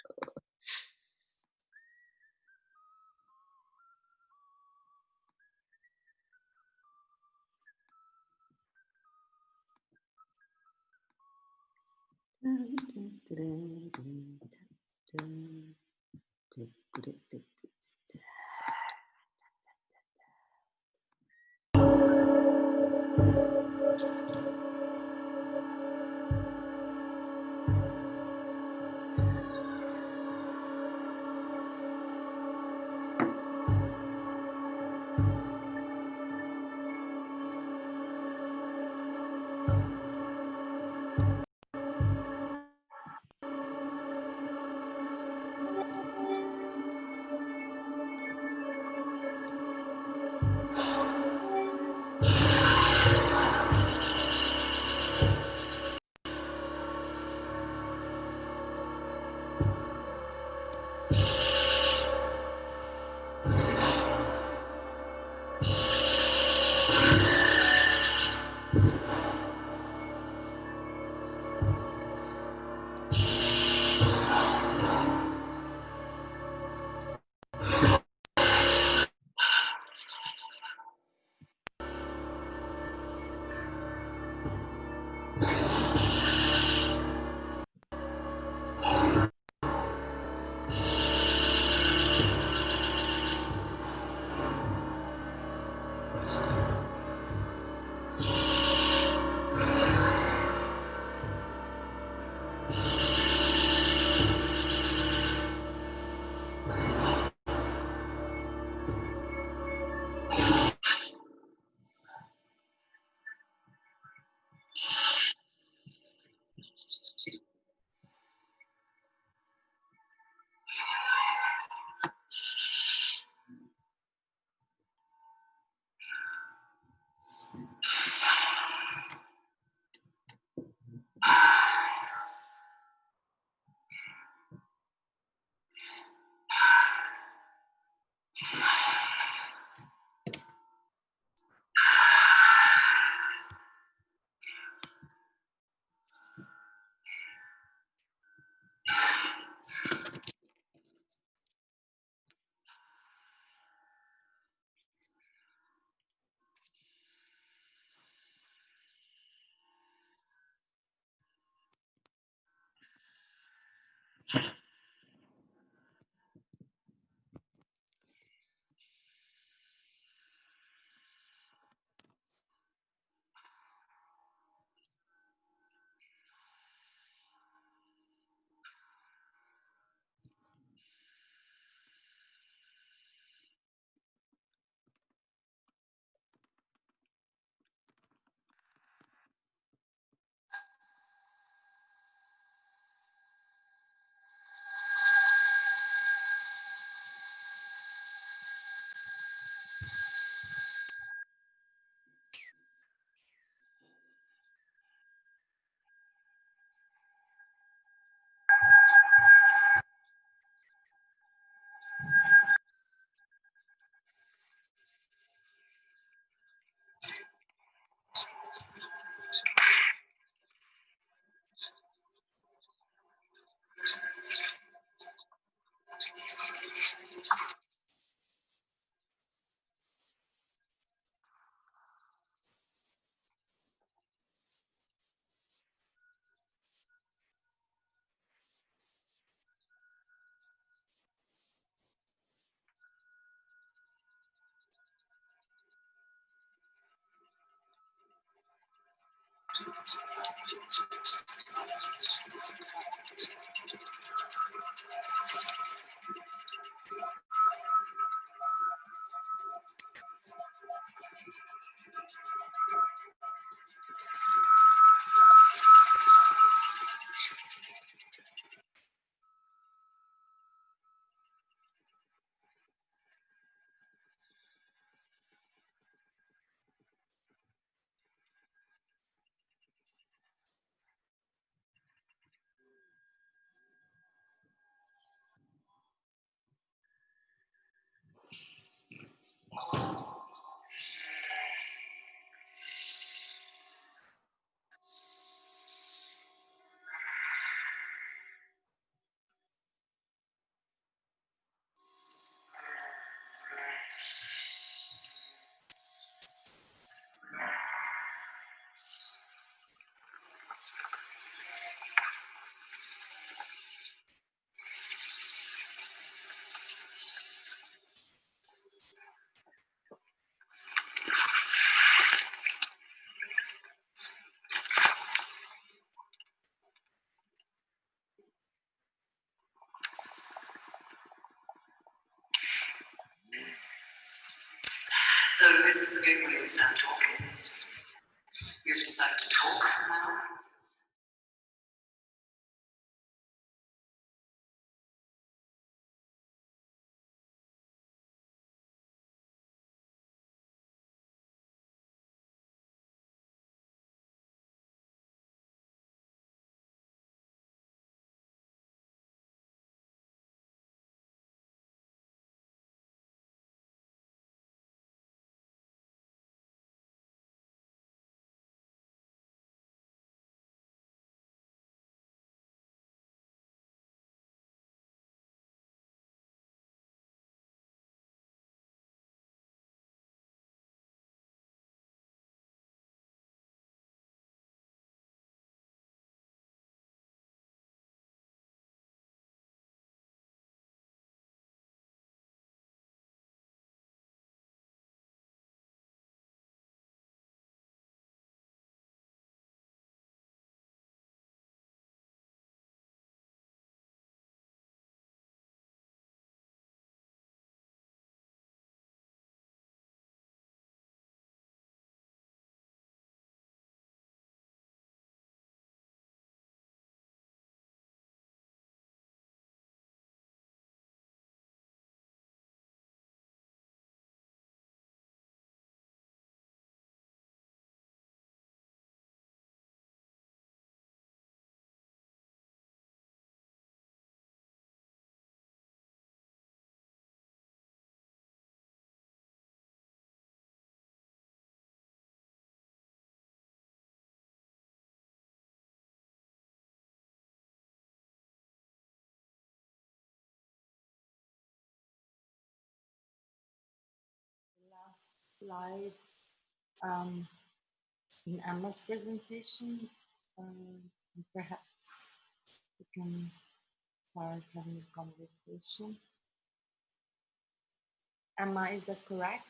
is this the move where you start talking? You've decided to talk now? Slide in Emma's presentation. Perhaps we can start having a conversation. Emma, is that correct?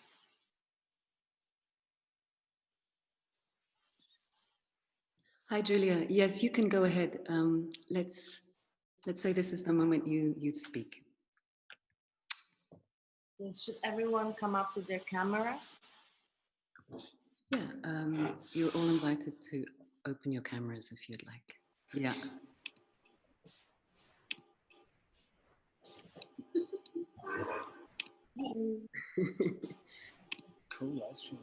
Hi, Julia. Yes, you can go ahead. Let's say this is the moment you speak. Should everyone come up to their camera? Yeah, you're all invited to open your cameras if you'd like. Yeah. Cool live stream.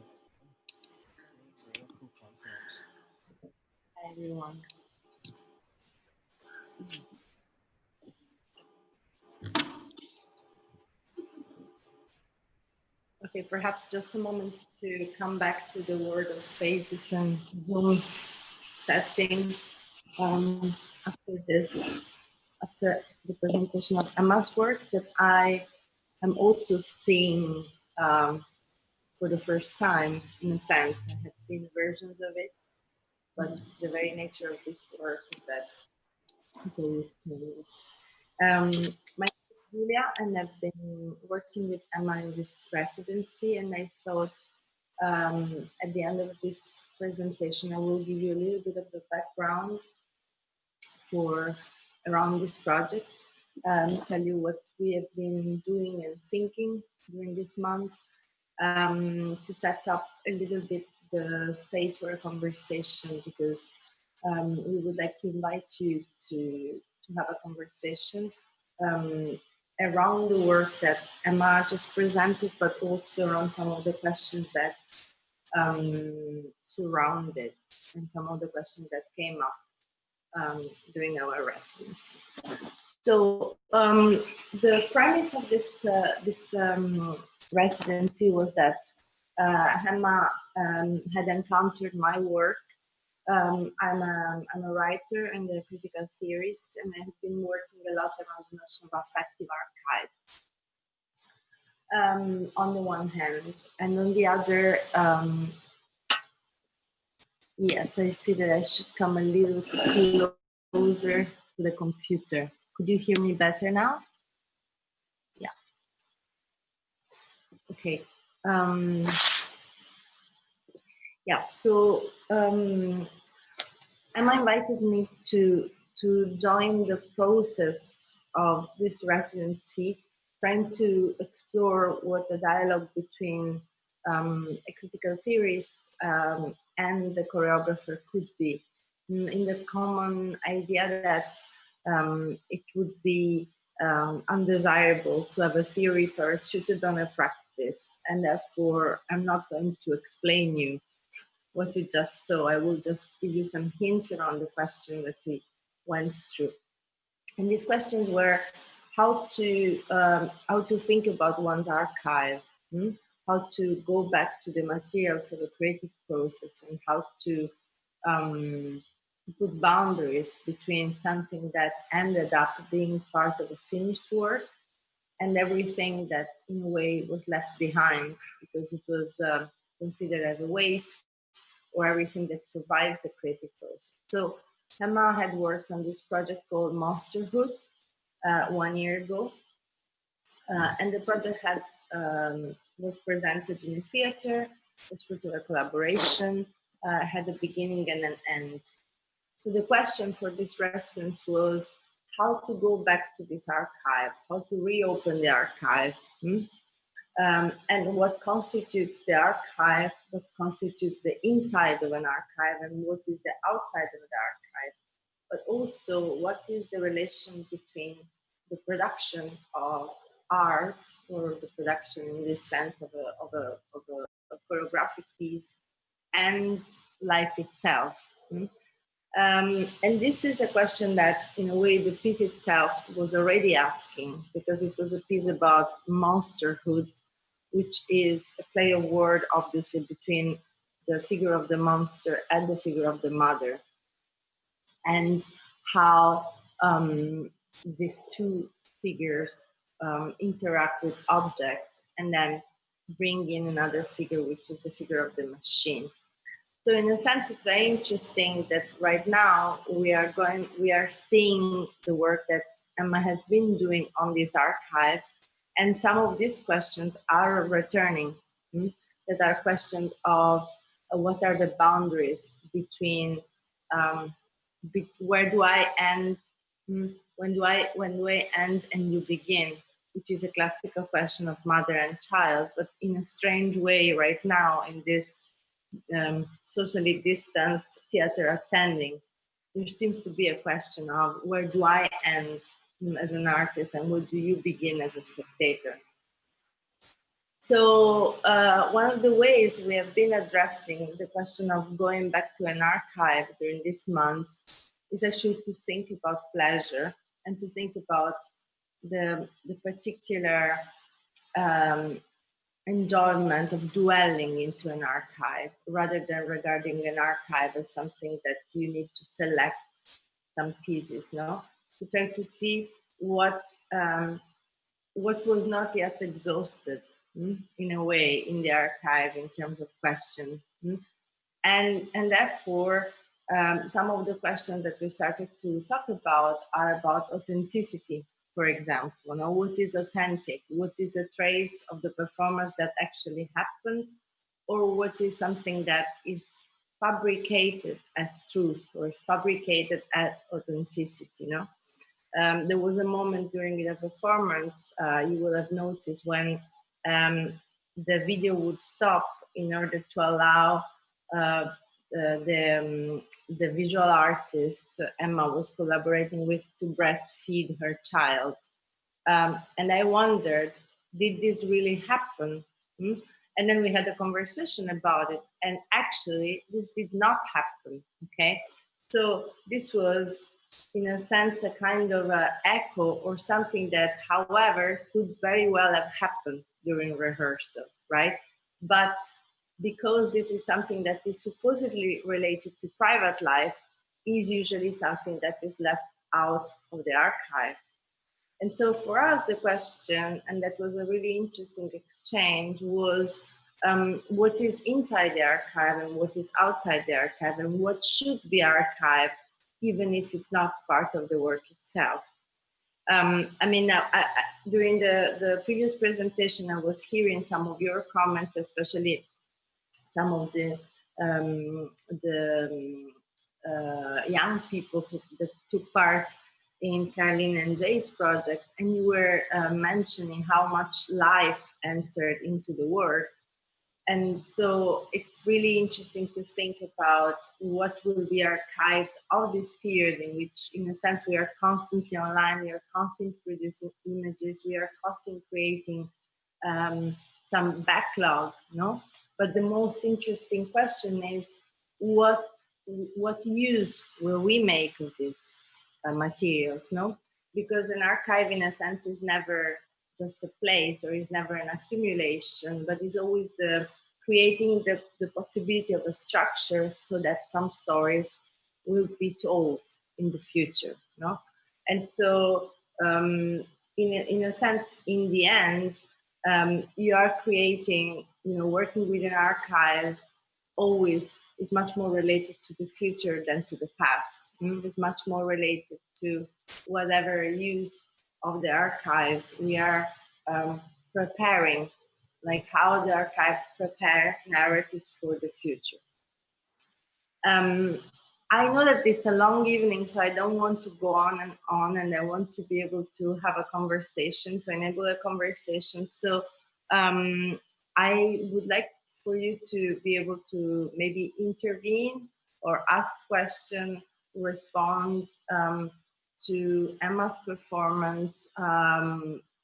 Cool concept. Hi, everyone. Okay, perhaps just a moment to come back to the word of faces and Zoom setting after the presentation of Emma's work that I am also seeing for the first time in a sense. I had seen versions of it, but the very nature of this work is that those changes. My name is Julia, and I've been working with Emma in this residency, and I thought at the end of this presentation I will give you a little bit of the background for around this project, tell you what we have been doing and thinking during this month, to set up a little bit the space for a conversation, because we would like to invite you to have a conversation around the work that Emma just presented, but also around some of the questions that surround it and some of the questions that came up during our residency. So the premise of this residency was that Emma had encountered my work. I'm a writer and a critical theorist, and I have been working a lot around the notion of affective archive on the one hand, and on the other, yes, I see that I should come a little closer to the computer. Could you hear me better now? Yeah. Okay. Yeah, so Emma invited me to join the process of this residency, trying to explore what the dialogue between a critical theorist and the choreographer could be, in the common idea that it would be undesirable to have a theory parachuted on a practice, and therefore I'm not going to explain you what you just saw. I will just give you some hints around the question that we went through. And these questions were how to think about one's archive, how to go back to the materials of a creative process, and how to put boundaries between something that ended up being part of a finished work and everything that in a way was left behind because it was considered as a waste, or everything that survives a creative process. So Emma had worked on this project called Monsterhood 1 year ago, and the project had was presented in a theater, was sort of a collaboration, had a beginning and an end. So the question for this residence was how to go back to this archive, how to reopen the archive, and what constitutes the archive, what constitutes the inside of an archive, and what is the outside of the archive. But also, what is the relation between the production of art, or the production in this sense of a choreographic piece, and life itself. And this is a question that, in a way, the piece itself was already asking, because it was a piece about monsterhood, which is a play of word, obviously, between the figure of the monster and the figure of the mother, and how these two figures interact with objects and then bring in another figure, which is the figure of the machine. So in a sense, it's very interesting that right now we are seeing the work that Emma has been doing on this archive, and some of these questions are returning, that are questions of what are the boundaries between where do I end, when do I end and you begin, which is a classical question of mother and child, but in a strange way right now in this socially distanced theater attending, there seems to be a question of where do I end as an artist and where do you begin as a spectator. So one of the ways we have been addressing the question of going back to an archive during this month is actually to think about pleasure and to think about the particular enjoyment of dwelling into an archive, rather than regarding an archive as something that you need to select some pieces, no? To try to see what was not yet exhausted, in a way, in the archive in terms of question. And therefore, some of the questions that we started to talk about are about authenticity. For example, what is authentic? What is a trace of the performance that actually happened? Or what is something that is fabricated as truth or fabricated as authenticity, There was a moment during the performance, you will have noticed, when the video would stop in order to allow the visual artist Emma was collaborating with to breastfeed her child. And I wondered, did this really happen? And then we had a conversation about it, and actually this did not happen, okay? So this was, in a sense, a kind of echo or something that, however, could very well have happened during rehearsal, right? But because this is something that is supposedly related to private life, is usually something that is left out of the archive. And so for us, the question, and that was a really interesting exchange, was what is inside the archive and what is outside the archive, and what should be archived, even if it's not part of the work itself. During the previous presentation, I was hearing some of your comments, especially some of the young people that took part in Caroline and Jay's project, and you were mentioning how much life entered into the work. And so it's really interesting to think about what will be archived of this period in which, in a sense, we are constantly online, we are constantly producing images, we are constantly creating some backlog, no? But the most interesting question is what use will we make of these materials, no? Because an archive, in a sense, is never just a place or is never an accumulation, but is always the creating the possibility of a structure so that some stories will be told in the future, no? And so in a sense, in the end, you are creating, working with an archive always is much more related to the future than to the past. It's much more related to whatever use of the archives we are preparing, like how the archive prepare narratives for the future. I know that it's a long evening, so I don't want to go on, and I want to be able to have a conversation, to enable a conversation. So I would like for you to be able to maybe intervene or ask questions, respond to Emma's performance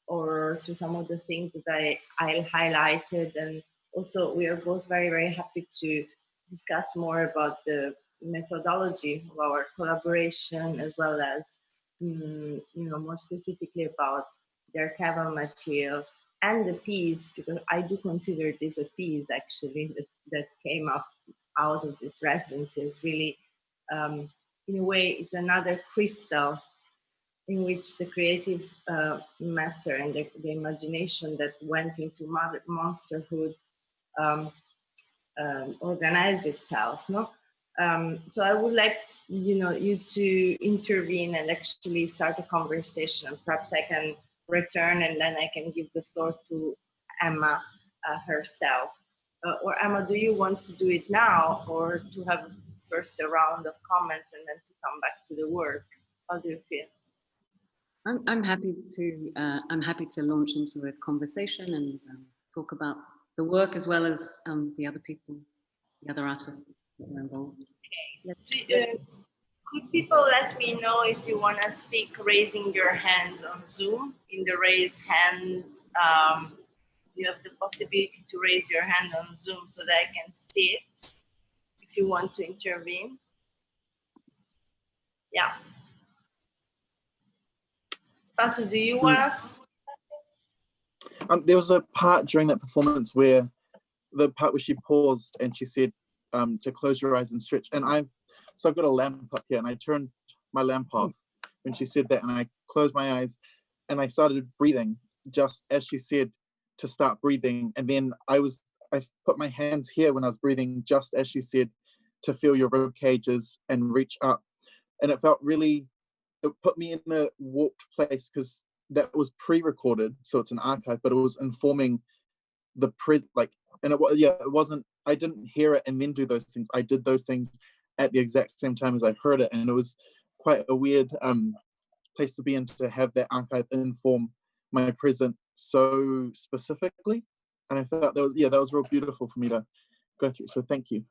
or to some of the things that I highlighted. And also we are both very, very happy to discuss more about the methodology of our collaboration, as well as more specifically about the archival material and the piece, because I do consider this a piece actually that came up out of this residency. Is really in a way it's another crystal in which the creative matter and the imagination that went into monsterhood organized itself, no? So I would like you to intervene and actually start a conversation. Perhaps I can return and then I can give the floor to Emma herself. Or Emma, do you want to do it now, or to have first a round of comments and then to come back to the work? How do you feel? I'm happy to launch into a conversation and talk about the work as well as the other people, the other artists that were involved. Could people let me know if you want to speak raising your hand on Zoom? In the raise hand, you have the possibility to raise your hand on Zoom so that I can see it if you want to intervene. Yeah. Pastor, do you want to? There was a part during that performance where she paused and she said to close your eyes and stretch. And I've got a lamp up here, and I turned my lamp off when she said that, and I closed my eyes and I started breathing just as she said to start breathing. And then I put my hands here when I was breathing, just as she said to feel your rib cages and reach up. And it felt really, it put me in a warped place, because that was pre-recorded, so it's an archive, but it was informing the it wasn't, I didn't hear it and then do those things. I did those things at the exact same time as I heard it, and it was quite a weird place to be in, to have that archive inform my present so specifically. And I thought that was real beautiful for me to go through. So thank you.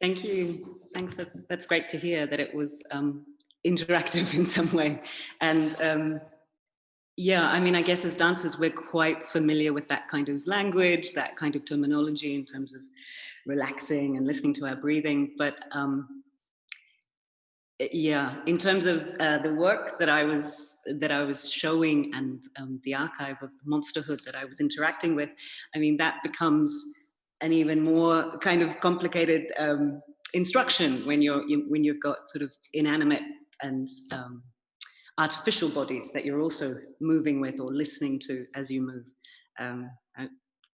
Thank you. Thanks. That's great to hear that it was interactive in some way. And yeah, I mean, I guess as dancers, we're quite familiar with that kind of language, that kind of terminology in terms of relaxing and listening to our breathing. But yeah, in terms of the work that I was showing and the archive of monsterhood that I was interacting with, I mean, that becomes an even more kind of complicated instruction when you've got sort of inanimate and artificial bodies that you're also moving with or listening to as you move.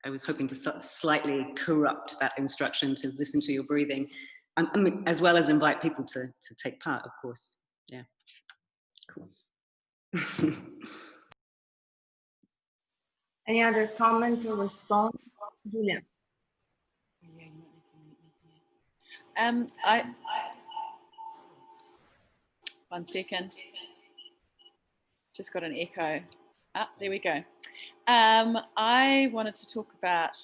I was hoping to slightly corrupt that instruction to listen to your breathing, as well as invite people to take part, of course. Yeah, cool. Any other comment or response? Julia. One second. Just got an echo. There we go. I wanted to talk about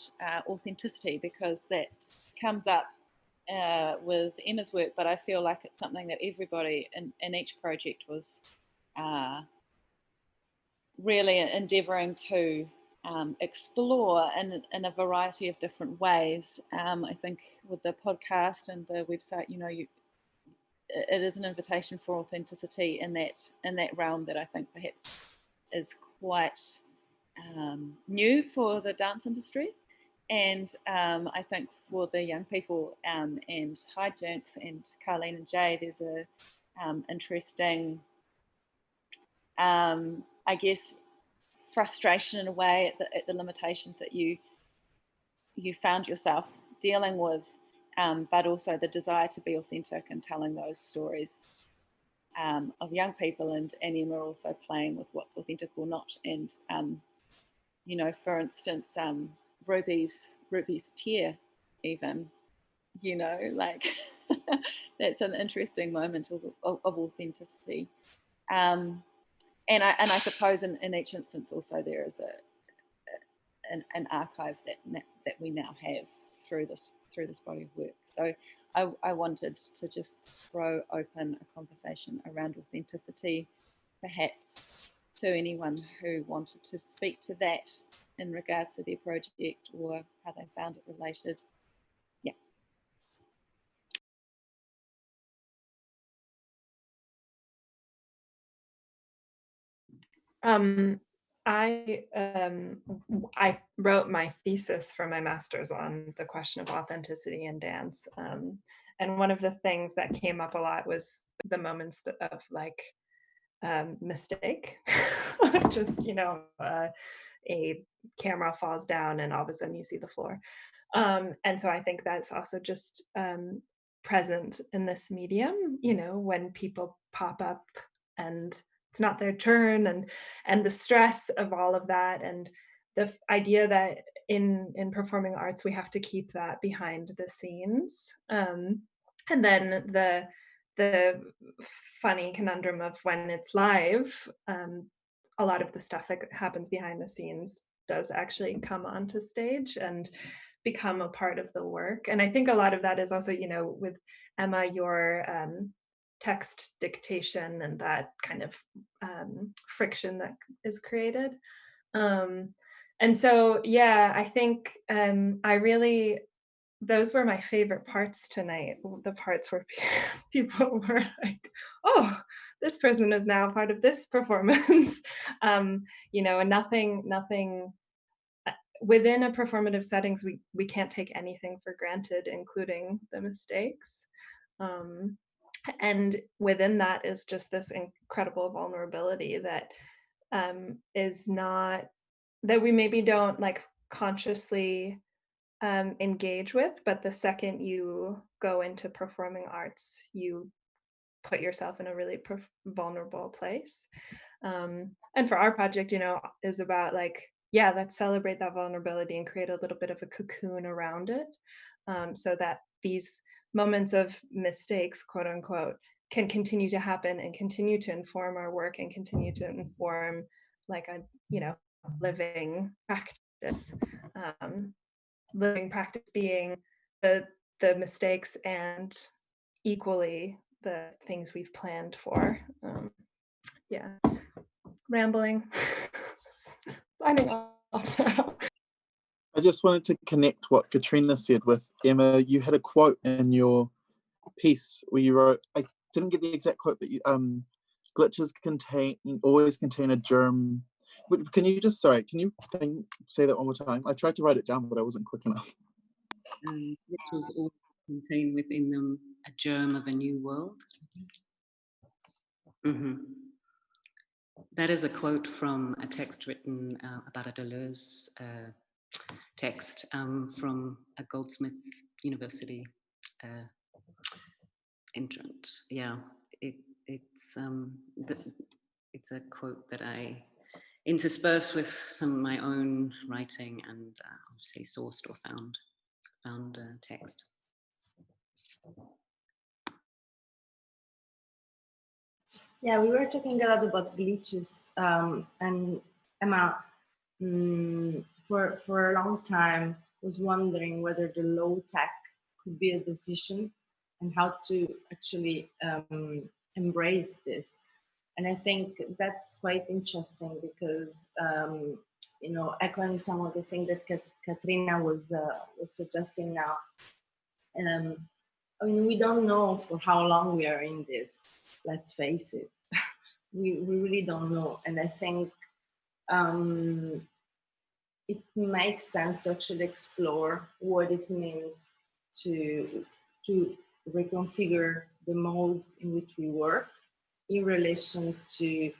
authenticity because that comes up with Emma's work, but I feel like it's something that everybody in each project was really endeavouring to explore in a variety of different ways. I think with the podcast and the website, it is an invitation for authenticity in that realm that I think perhaps is quite new for the dance industry. And I think for the young people and Hijinks and Carleen and Jay, there's a interesting, I guess, frustration in a way at the limitations that you found yourself dealing with, but also the desire to be authentic and telling those stories of young people, and Emma also playing with what's authentic or not. And for instance, Ruby's tear, even, like that's an interesting moment of authenticity. And I suppose in each instance also there is an archive that we now have through this body of work. So I wanted to just throw open a conversation around authenticity, perhaps to anyone who wanted to speak to that in regards to their project or how they found it related. Yeah. I wrote my thesis for my master's on the question of authenticity in dance. And one of the things that came up a lot was the moments of like mistake. Just, a camera falls down and all of a sudden you see the floor. And so I think that's also just present in this medium, when people pop up and it's not their turn, and the stress of all of that, and the idea that in performing arts we have to keep that behind the scenes, and then the funny conundrum of when it's live, a lot of the stuff that happens behind the scenes does actually come onto stage and become a part of the work. And I think a lot of that is also, with Emma, your text dictation and that kind of friction that is created. And so, yeah, I think those were my favorite parts tonight. The parts where people were like, oh, this person is now part of this performance. And nothing within a performative settings, we can't take anything for granted, including the mistakes. And within that is just this incredible vulnerability that is not, that we maybe don't like consciously engage with, but the second you go into performing arts, you put yourself in a really vulnerable place. And for our project, is about like, yeah, let's celebrate that vulnerability and create a little bit of a cocoon around it, so that these moments of mistakes, quote unquote, can continue to happen and continue to inform our work and continue to inform like a living practice. Living practice being the mistakes and equally the things we've planned for. Yeah, rambling. Signing off now. I just wanted to connect what Katrina said with Emma. You had a quote in your piece where you wrote, I didn't get the exact quote, but glitches always contain a germ. Can you say that one more time? I tried to write it down, but I wasn't quick enough. Glitches always contain within them a germ of a new world. Mm-hmm. That is a quote from a text written about a Deleuze text from a Goldsmith University entrant. Yeah, it's a quote that I intersperse with some of my own writing and obviously sourced or found text. Yeah, we were talking a lot about glitches, and Emma for a long time was wondering whether the low tech could be a decision and how to actually embrace this. And I think that's quite interesting because, echoing some of the things that Katrina was suggesting now, I mean, we don't know for how long we are in this, let's face it. we really don't know. And I think it makes sense to actually explore what it means to reconfigure the modes in which we work in relation to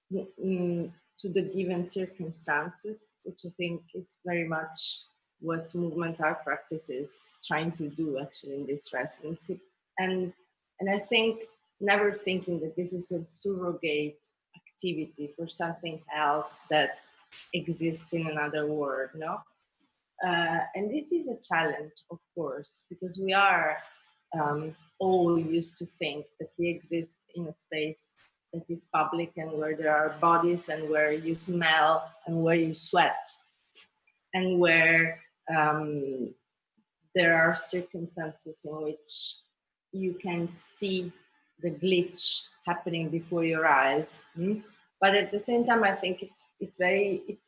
the given circumstances, which I think is very much what movement art practice is trying to do actually in this residency. And I think never thinking that this is a surrogate activity for something else that exists in another world, no? And this is a challenge, of course, because we are all used to think that we exist in a space that is public and where there are bodies and where you smell and where you sweat and where there are circumstances in which you can see the glitch happening before your eyes. But at the same time, I think it's very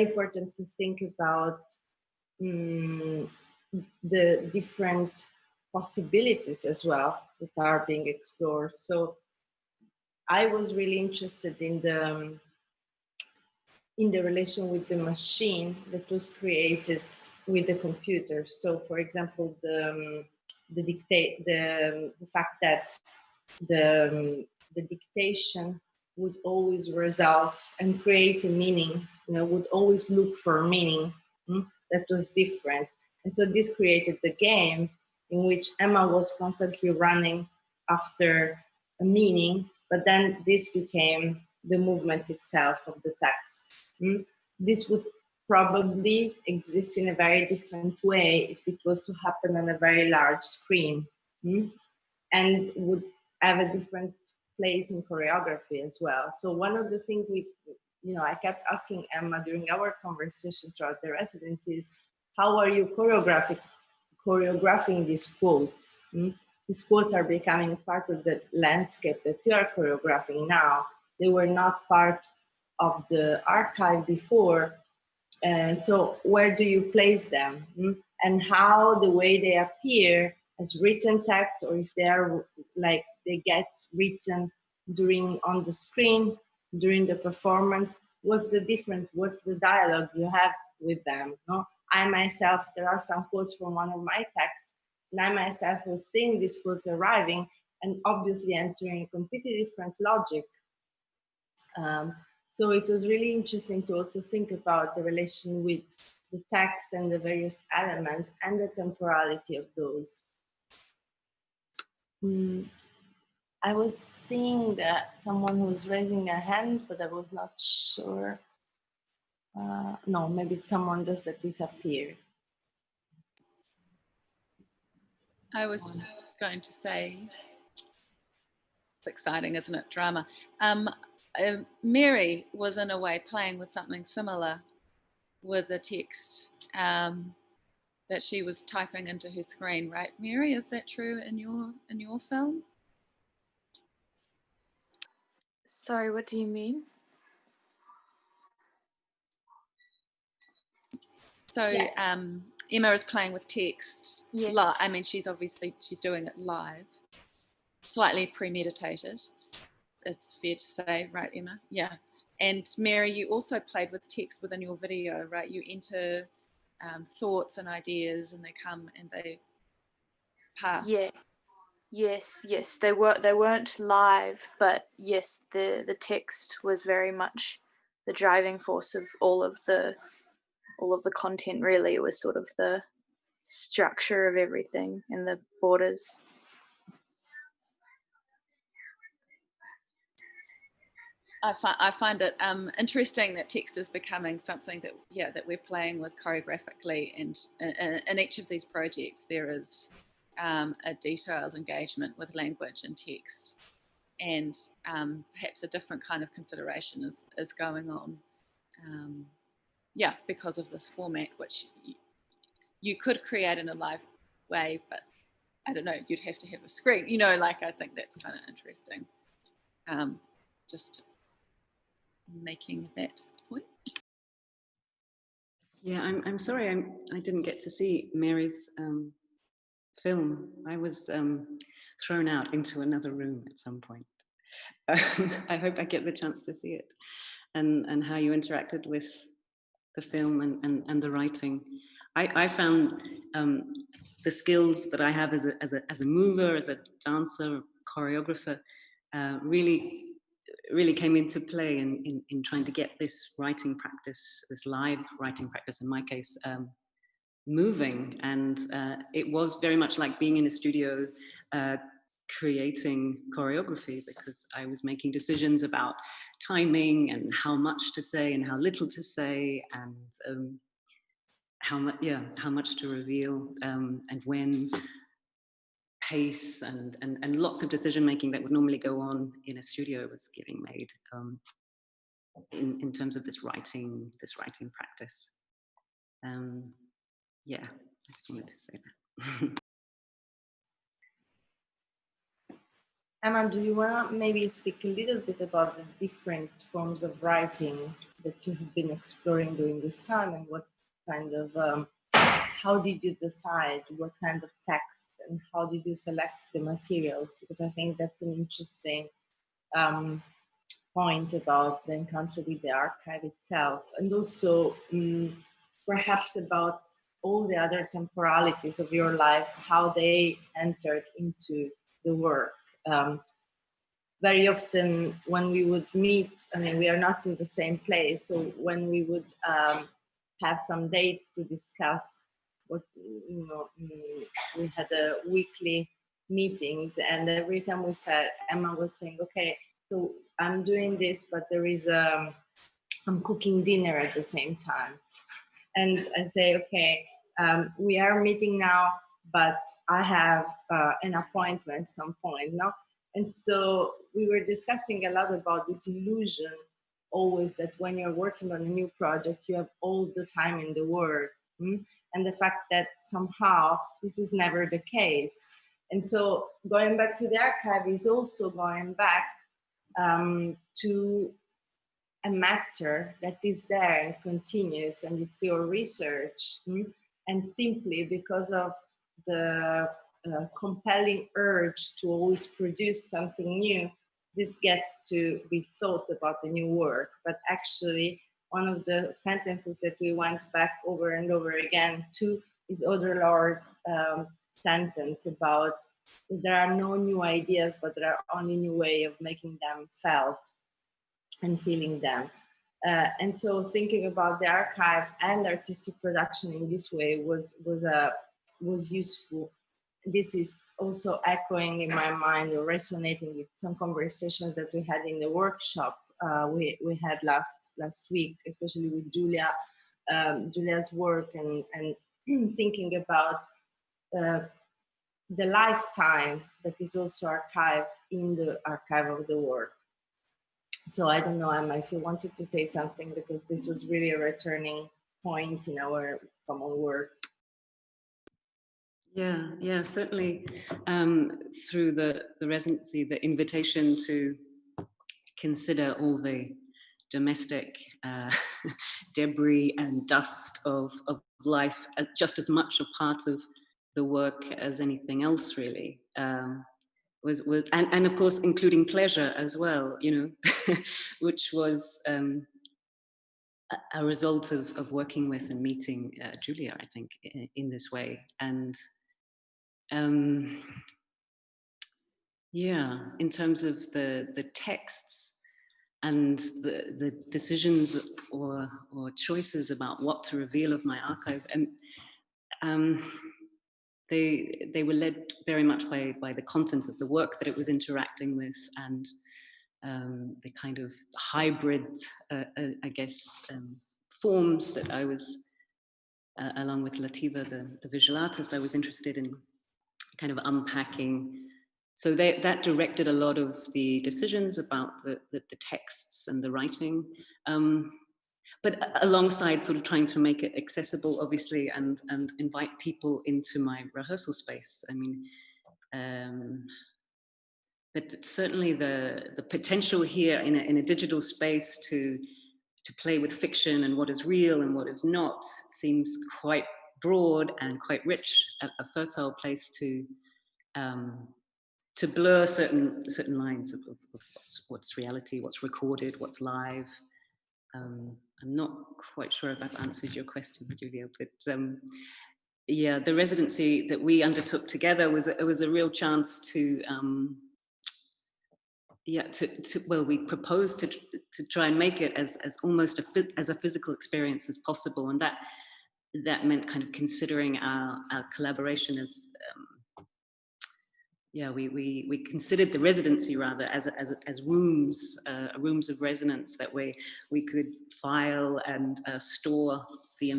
important to think about the different possibilities as well that are being explored. So I was really interested in the relation with the machine that was created with the computer. So, for example, the fact that the dictation would always result and create a meaning, would always look for a meaning that was different. And so this created the game in which Emma was constantly running after a meaning, but then this became the movement itself of the text. This would probably exist in a very different way if it was to happen on a very large screen, and would have a different place in choreography as well. So one of the things I kept asking Emma during our conversation throughout the residencies, how are you choreographing these quotes? These quotes are becoming part of the landscape that you are choreographing now. They were not part of the archive before. And so where do you place them? And how the way they appear as written text, or if they are like they get written on the screen during the performance, what's the difference? What's the dialogue you have with them? I myself, there are some quotes from one of my texts, and I myself was seeing these quotes arriving and obviously entering a completely different logic. So it was really interesting to also think about the relation with the text and the various elements and the temporality of those. I was seeing that someone was raising their hand, but I was not sure. No, maybe it's someone just that disappeared. I was just going to say, it's exciting, isn't it? Drama. Mary was in a way playing with something similar with the text that she was typing into her screen, right, Mary? Is that true in your film? Sorry, what do you mean? So yeah. Emma is playing with text. Yeah. I mean, she's doing it live, slightly premeditated. It's fair to say, right, Emma? Yeah. And Mary, you also played with text within your video, right? You enter thoughts and ideas, and they come and they pass. Yeah. Yes. They weren't live, but yes, the text was very much the driving force of all of the content. Really, it was sort of the structure of everything and the borders. I find it interesting that text is becoming something that we're playing with choreographically, and in each of these projects there is a detailed engagement with language and text, and perhaps a different kind of consideration is going on yeah, because of this format, which you could create in a live way, but I don't know, you'd have to have a screen, you know, like I think that's kind of interesting. Just making that point. Yeah, I'm sorry I didn't get to see Mary's film. I was thrown out into another room at some point. I hope I get the chance to see it, and how you interacted with the film and the writing. I found the skills that I have as a mover, as a dancer, choreographer, really came into play in trying to get this writing practice, this live writing practice, in my case, moving. And it was very much like being in a studio creating choreography, because I was making decisions about timing and how much to say and how little to say, and how much to reveal, and when, pace, and lots of decision making that would normally go on in a studio was getting made in terms of this writing practice. Yeah, I just wanted to say that. Emma, do you want to maybe speak a little bit about the different forms of writing that you have been exploring during this time, and what kind of, how did you decide what kind of text, and how did you select the material? Because I think that's an interesting point about the encounter with the archive itself, and also perhaps about all the other temporalities of your life, how they entered into the work. Very often when we would meet, I mean, we are not in the same place, so when we would have some dates to discuss what, you know, we had a weekly meetings, and every time we said, Emma was saying, okay, so I'm doing this, but there is I'm cooking dinner at the same time. And I say, okay, we are meeting now, but I have an appointment at some point, no? And so we were discussing a lot about this illusion always that when you're working on a new project, you have all the time in the world. And the fact that somehow this is never the case. And so going back to the archive is also going back to a matter that is there and continues, and it's your research. And simply because of the compelling urge to always produce something new, this gets to be thought about the new work. But actually, one of the sentences that we went back over and over again to is Audre Lorde sentence about there are no new ideas, but there are only new way of making them felt and feeling them. And so thinking about the archive and artistic production in this way was useful. This is also echoing in my mind or resonating with some conversations that we had in the workshop we had last week, especially with Julia, Julia's work, and thinking about the lifetime that is also archived in the archive of the work. So I don't know, Emma, if you wanted to say something, because this was really a returning point in our common work. Yeah, certainly. Through the residency, the invitation to consider all the domestic debris and dust of life as just as much a part of the work as anything else, really. Was and of course including pleasure as well, you know, which was a result of working with and meeting Julia, I think, in this way. And yeah, in terms of the texts and the decisions or choices about what to reveal of my archive, and they were led very much by the content of the work that it was interacting with, and the kind of hybrid, I guess, forms that I was, along with Lativa, the visual artist, I was interested in kind of unpacking. So that directed a lot of the decisions about the texts and the writing. but alongside sort of trying to make it accessible, obviously, and invite people into my rehearsal space. I mean, but certainly the potential here in a digital space to play with fiction and what is real and what is not seems quite broad and quite rich, a fertile place to blur certain lines of what's reality, what's recorded, what's live. I'm not quite sure if I've answered your question, Julia, but yeah, the residency that we undertook together was a real chance to well, we proposed to try and make it as almost as a physical experience as possible, and that meant kind of considering our collaboration as we considered the residency rather as rooms of resonance that way we could file and store the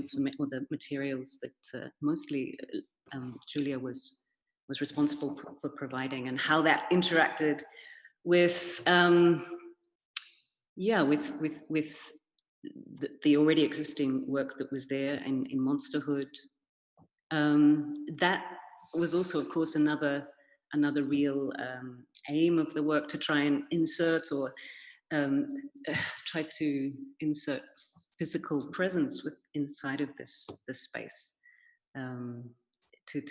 the materials that mostly Julia was responsible for providing, and how that interacted with the already existing work that was there in Monsterhood. That was also, of course, another real aim of the work, to try and insert or try to insert physical presence inside of this space, to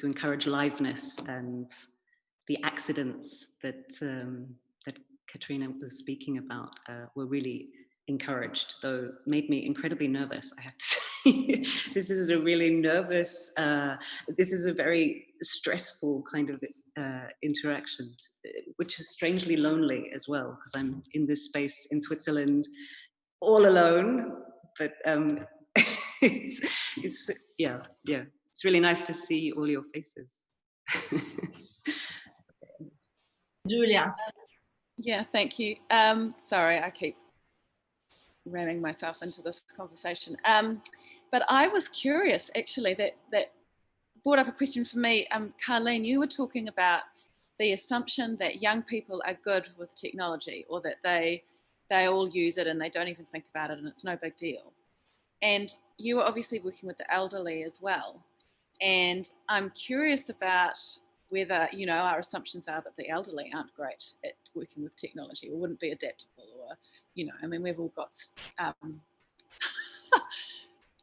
encourage liveness, and the accidents that Katrina was speaking about were really encouraged, though made me incredibly nervous, I have to say. This is a really nervous, this is a very stressful kind of interaction, which is strangely lonely as well, because I'm in this space in Switzerland all alone, but it's really nice to see all your faces. Julia. Yeah, thank you. Sorry, I keep ramming myself into this conversation. But I was curious, actually, that brought up a question for me. Carleen, you were talking about the assumption that young people are good with technology, or that they all use it and they don't even think about it and it's no big deal. And you were obviously working with the elderly as well. And I'm curious about whether, our assumptions are that the elderly aren't great at working with technology, or wouldn't be adaptable, or, we've all got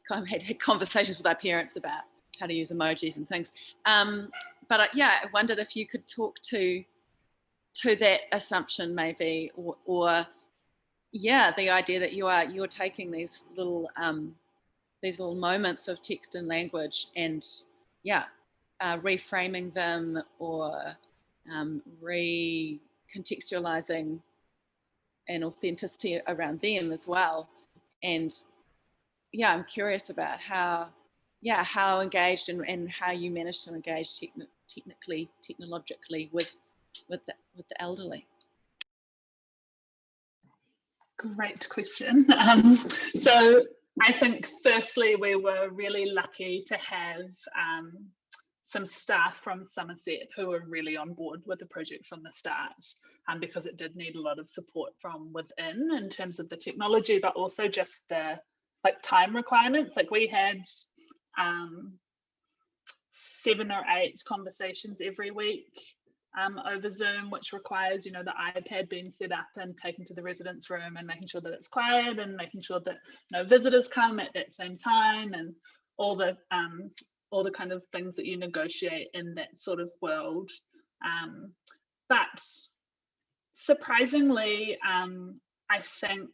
kind of had conversations with our parents about how to use emojis and things. But I wondered if you could talk to that assumption maybe, or the idea that you're taking these little moments of text and language and reframing them, or recontextualizing an authenticity around them as well. And I'm curious about how engaged and how you manage to engage technologically with the elderly. Great question. So I think firstly we were really lucky to have some staff from Somerset who were really on board with the project from the start, because it did need a lot of support from within in terms of the technology, but also just the time requirements. We had 7 or 8 conversations every week over Zoom, which requires, the iPad being set up and taken to the residence room and making sure that it's quiet, and making sure that no visitors come at that same time, and all the kind of things that you negotiate in that sort of world. But surprisingly, I think,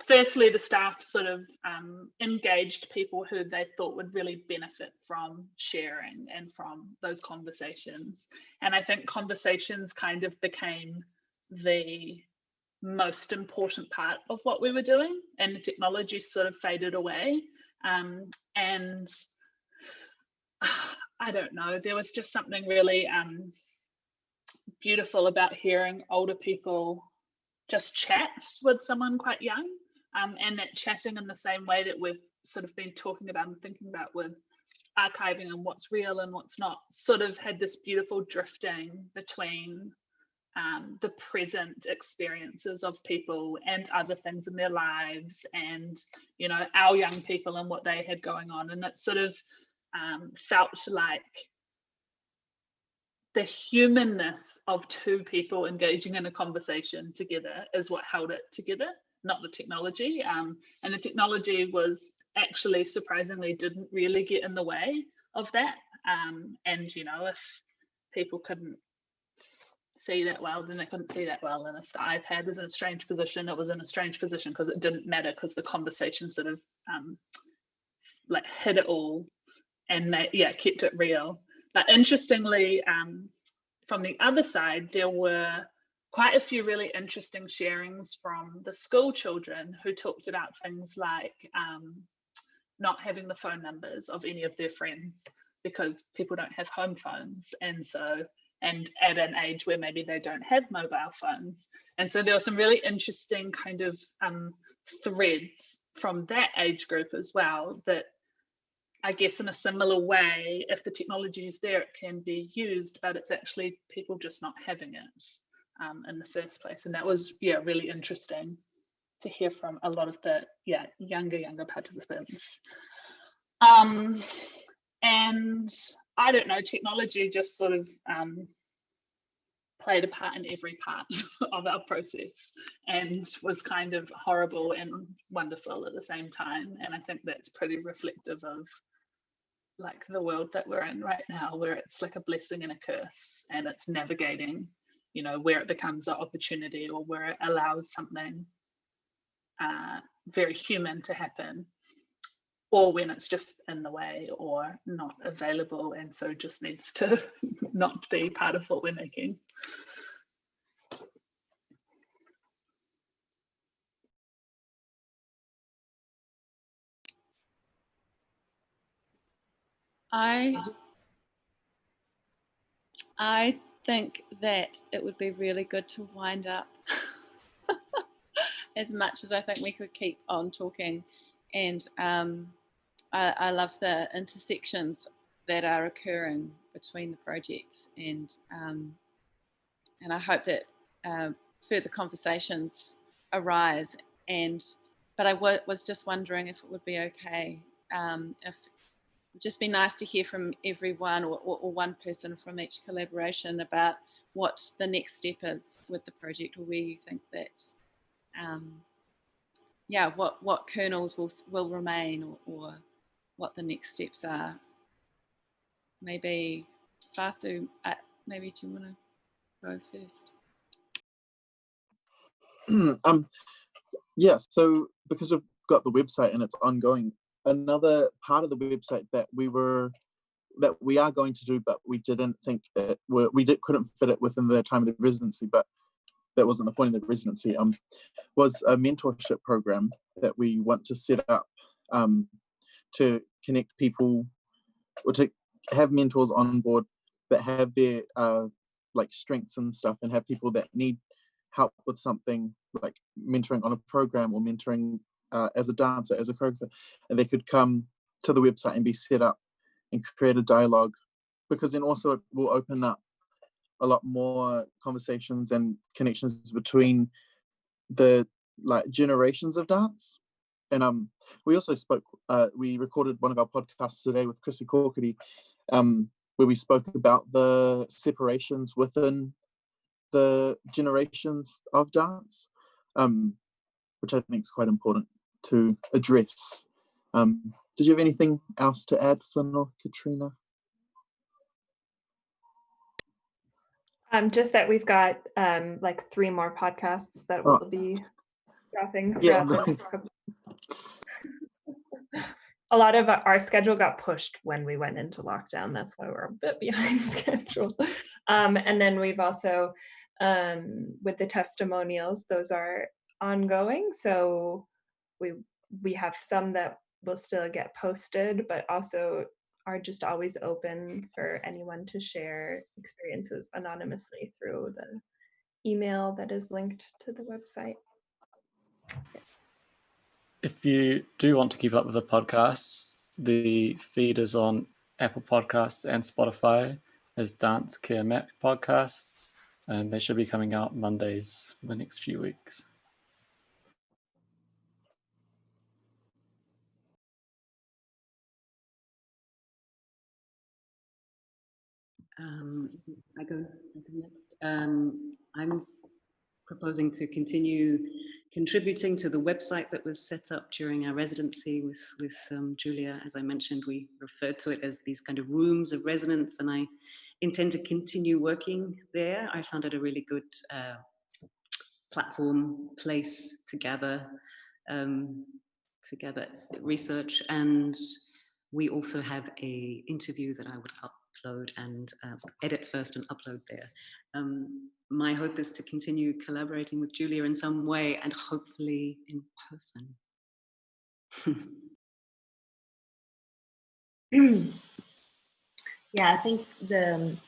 firstly, the staff sort of engaged people who they thought would really benefit from sharing and from those conversations. And I think conversations kind of became the most important part of what we were doing, and the technology sort of faded away. And I don't know, there was just something really beautiful about hearing older people just chat with someone quite young, and that chatting in the same way that we've sort of been talking about and thinking about with archiving and what's real and what's not, sort of had this beautiful drifting between the present experiences of people and other things in their lives, and our young people and what they had going on. And it sort of felt like the humanness of two people engaging in a conversation together is what held it together, not the technology. And the technology was actually surprisingly didn't really get in the way of that. And if people couldn't see that well, then they couldn't see that well. And if the iPad was in a strange position, it was in a strange position, because it didn't matter, because the conversation sort of like hid it all and kept it real. But interestingly, from the other side, there were quite a few really interesting sharings from the school children who talked about things like not having the phone numbers of any of their friends because people don't have home phones, and at an age where maybe they don't have mobile phones. And so there were some really interesting kind of threads from that age group as well, that I guess in a similar way, if the technology is there, it can be used, but it's actually people just not having it in the first place. And that was, really interesting to hear from a lot of the younger participants. And I don't know, technology just sort of played a part in every part of our process, and was kind of horrible and wonderful at the same time. And I think that's pretty reflective of like the world that we're in right now, where it's like a blessing and a curse, and it's navigating, where it becomes an opportunity, or where it allows something very human to happen, or when it's just in the way or not available, and so just needs to not be part of what we're making. I think that it would be really good to wind up as much as I think we could keep on talking. And I love the intersections that are occurring between the projects, and I hope that further conversations arise. But I was just wondering if it would be okay if it'd just be nice to hear from everyone, or one person from each collaboration, about what the next step is with the project, or where you think that what kernels will remain, or what the next steps are. Maybe Fasu, maybe do you want to go first? Yeah, so because we've got the website and it's ongoing, another part of the website that we are going to do, but we didn't think couldn't fit it within the time of the residency, but that wasn't the point of the residency, was a mentorship program that we want to set up to connect people, or to have mentors on board that have their like strengths and stuff, and have people that need help with something, like mentoring on a program, or mentoring as a dancer, as a choreographer, and they could come to the website and be set up and create a dialogue, because then also it will open up a lot more conversations and connections between the like generations of dance. And we also spoke, we recorded one of our podcasts today with Christy Corkety, where we spoke about the separations within the generations of dance, which I think is quite important to address. Did you have anything else to add, Flynn or Katrina? Just that we've got like 3 more podcasts that will be dropping. Yeah, nice. A lot of our schedule got pushed when we went into lockdown. That's why we're a bit behind schedule. And then we've also, with the testimonials, those are ongoing. So we have some that will still get posted, but also are just always open for anyone to share experiences anonymously through the email that is linked to the website. If you do want to keep up with the podcasts, the feed is on Apple Podcasts and Spotify as Dance Care Map Podcast. and they should be coming out Mondays for the next few weeks. I go next. I'm proposing to continue contributing to the website that was set up during our residency with Julia. As I mentioned, we referred to it as these kind of rooms of residence, and I intend to continue working there. I found it a really good platform, place to gather research, and we also have a interview that I would upload and edit first and upload there. My hope is to continue collaborating with Julia in some way, and hopefully in person. Yeah, I think the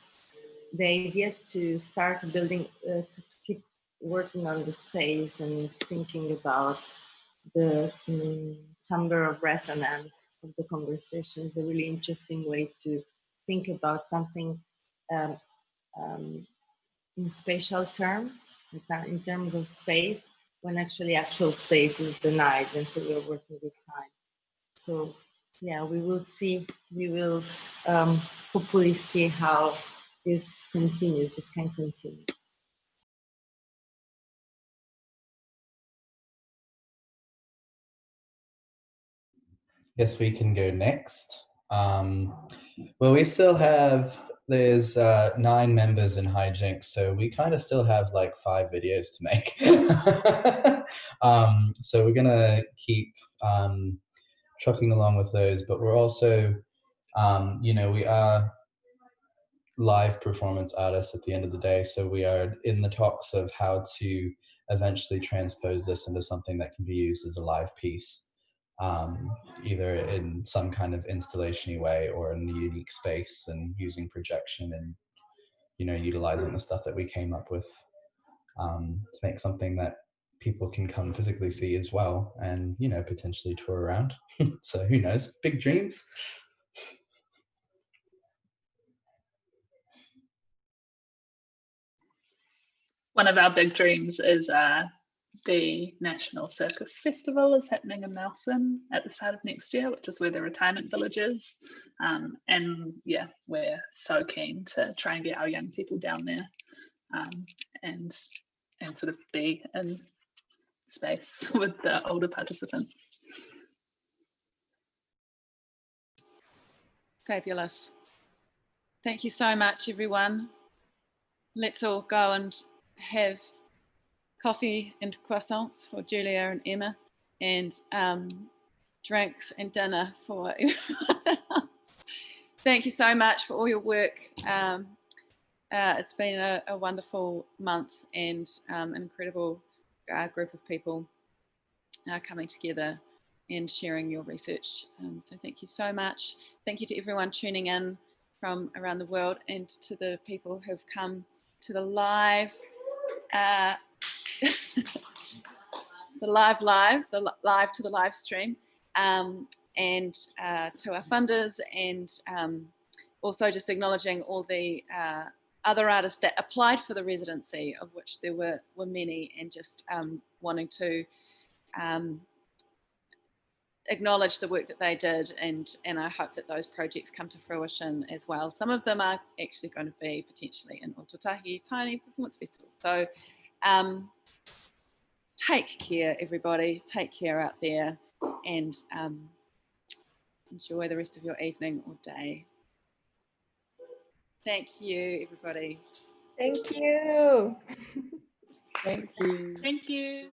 idea to start building, to keep working on the space and thinking about the timbre of resonance of the conversation is a really interesting way to think about something in spatial terms, in terms of space, when actually actual space is denied, and so we're working with time. So yeah, we will see, we will hopefully see how this continues, this can continue. Guess we can go next. Well, we still have, there's 9 members in Hijinks, so we kind of still have like 5 videos to make. So we're gonna keep trucking along with those, but we're also, you know, we are live performance artists at the end of the day, so we are in the talks of how to eventually transpose this into something that can be used as a live piece. Either in some kind of installation-y way or in a unique space, and using projection and, you know, utilizing the stuff that we came up with to make something that people can come physically see as well, and, you know, potentially tour around. So who knows, big dreams. One of our big dreams is the National Circus Festival is happening in Nelson at the start of next year, which is where the retirement village is. And yeah, we're so keen to try and get our young people down there and sort of be in space with the older participants. Fabulous. Thank you so much, everyone. Let's all go and have coffee and croissants for Julia and Emma, and drinks and dinner for everyone else. Thank you so much for all your work. It's been a wonderful month, and an incredible group of people coming together and sharing your research. So thank you so much. Thank you to everyone tuning in from around the world, and to the people who've come to the live the live to the live stream, and to our funders, and also just acknowledging all the other artists that applied for the residency, of which there were many, and just wanting to acknowledge the work that they did, and I hope that those projects come to fruition as well. Some of them are actually going to be potentially in Ototahi Tiny Performance Festival. So take care, everybody. Take care out there, and enjoy the rest of your evening or day. Thank you, everybody. Thank you. Thank you. Thank you.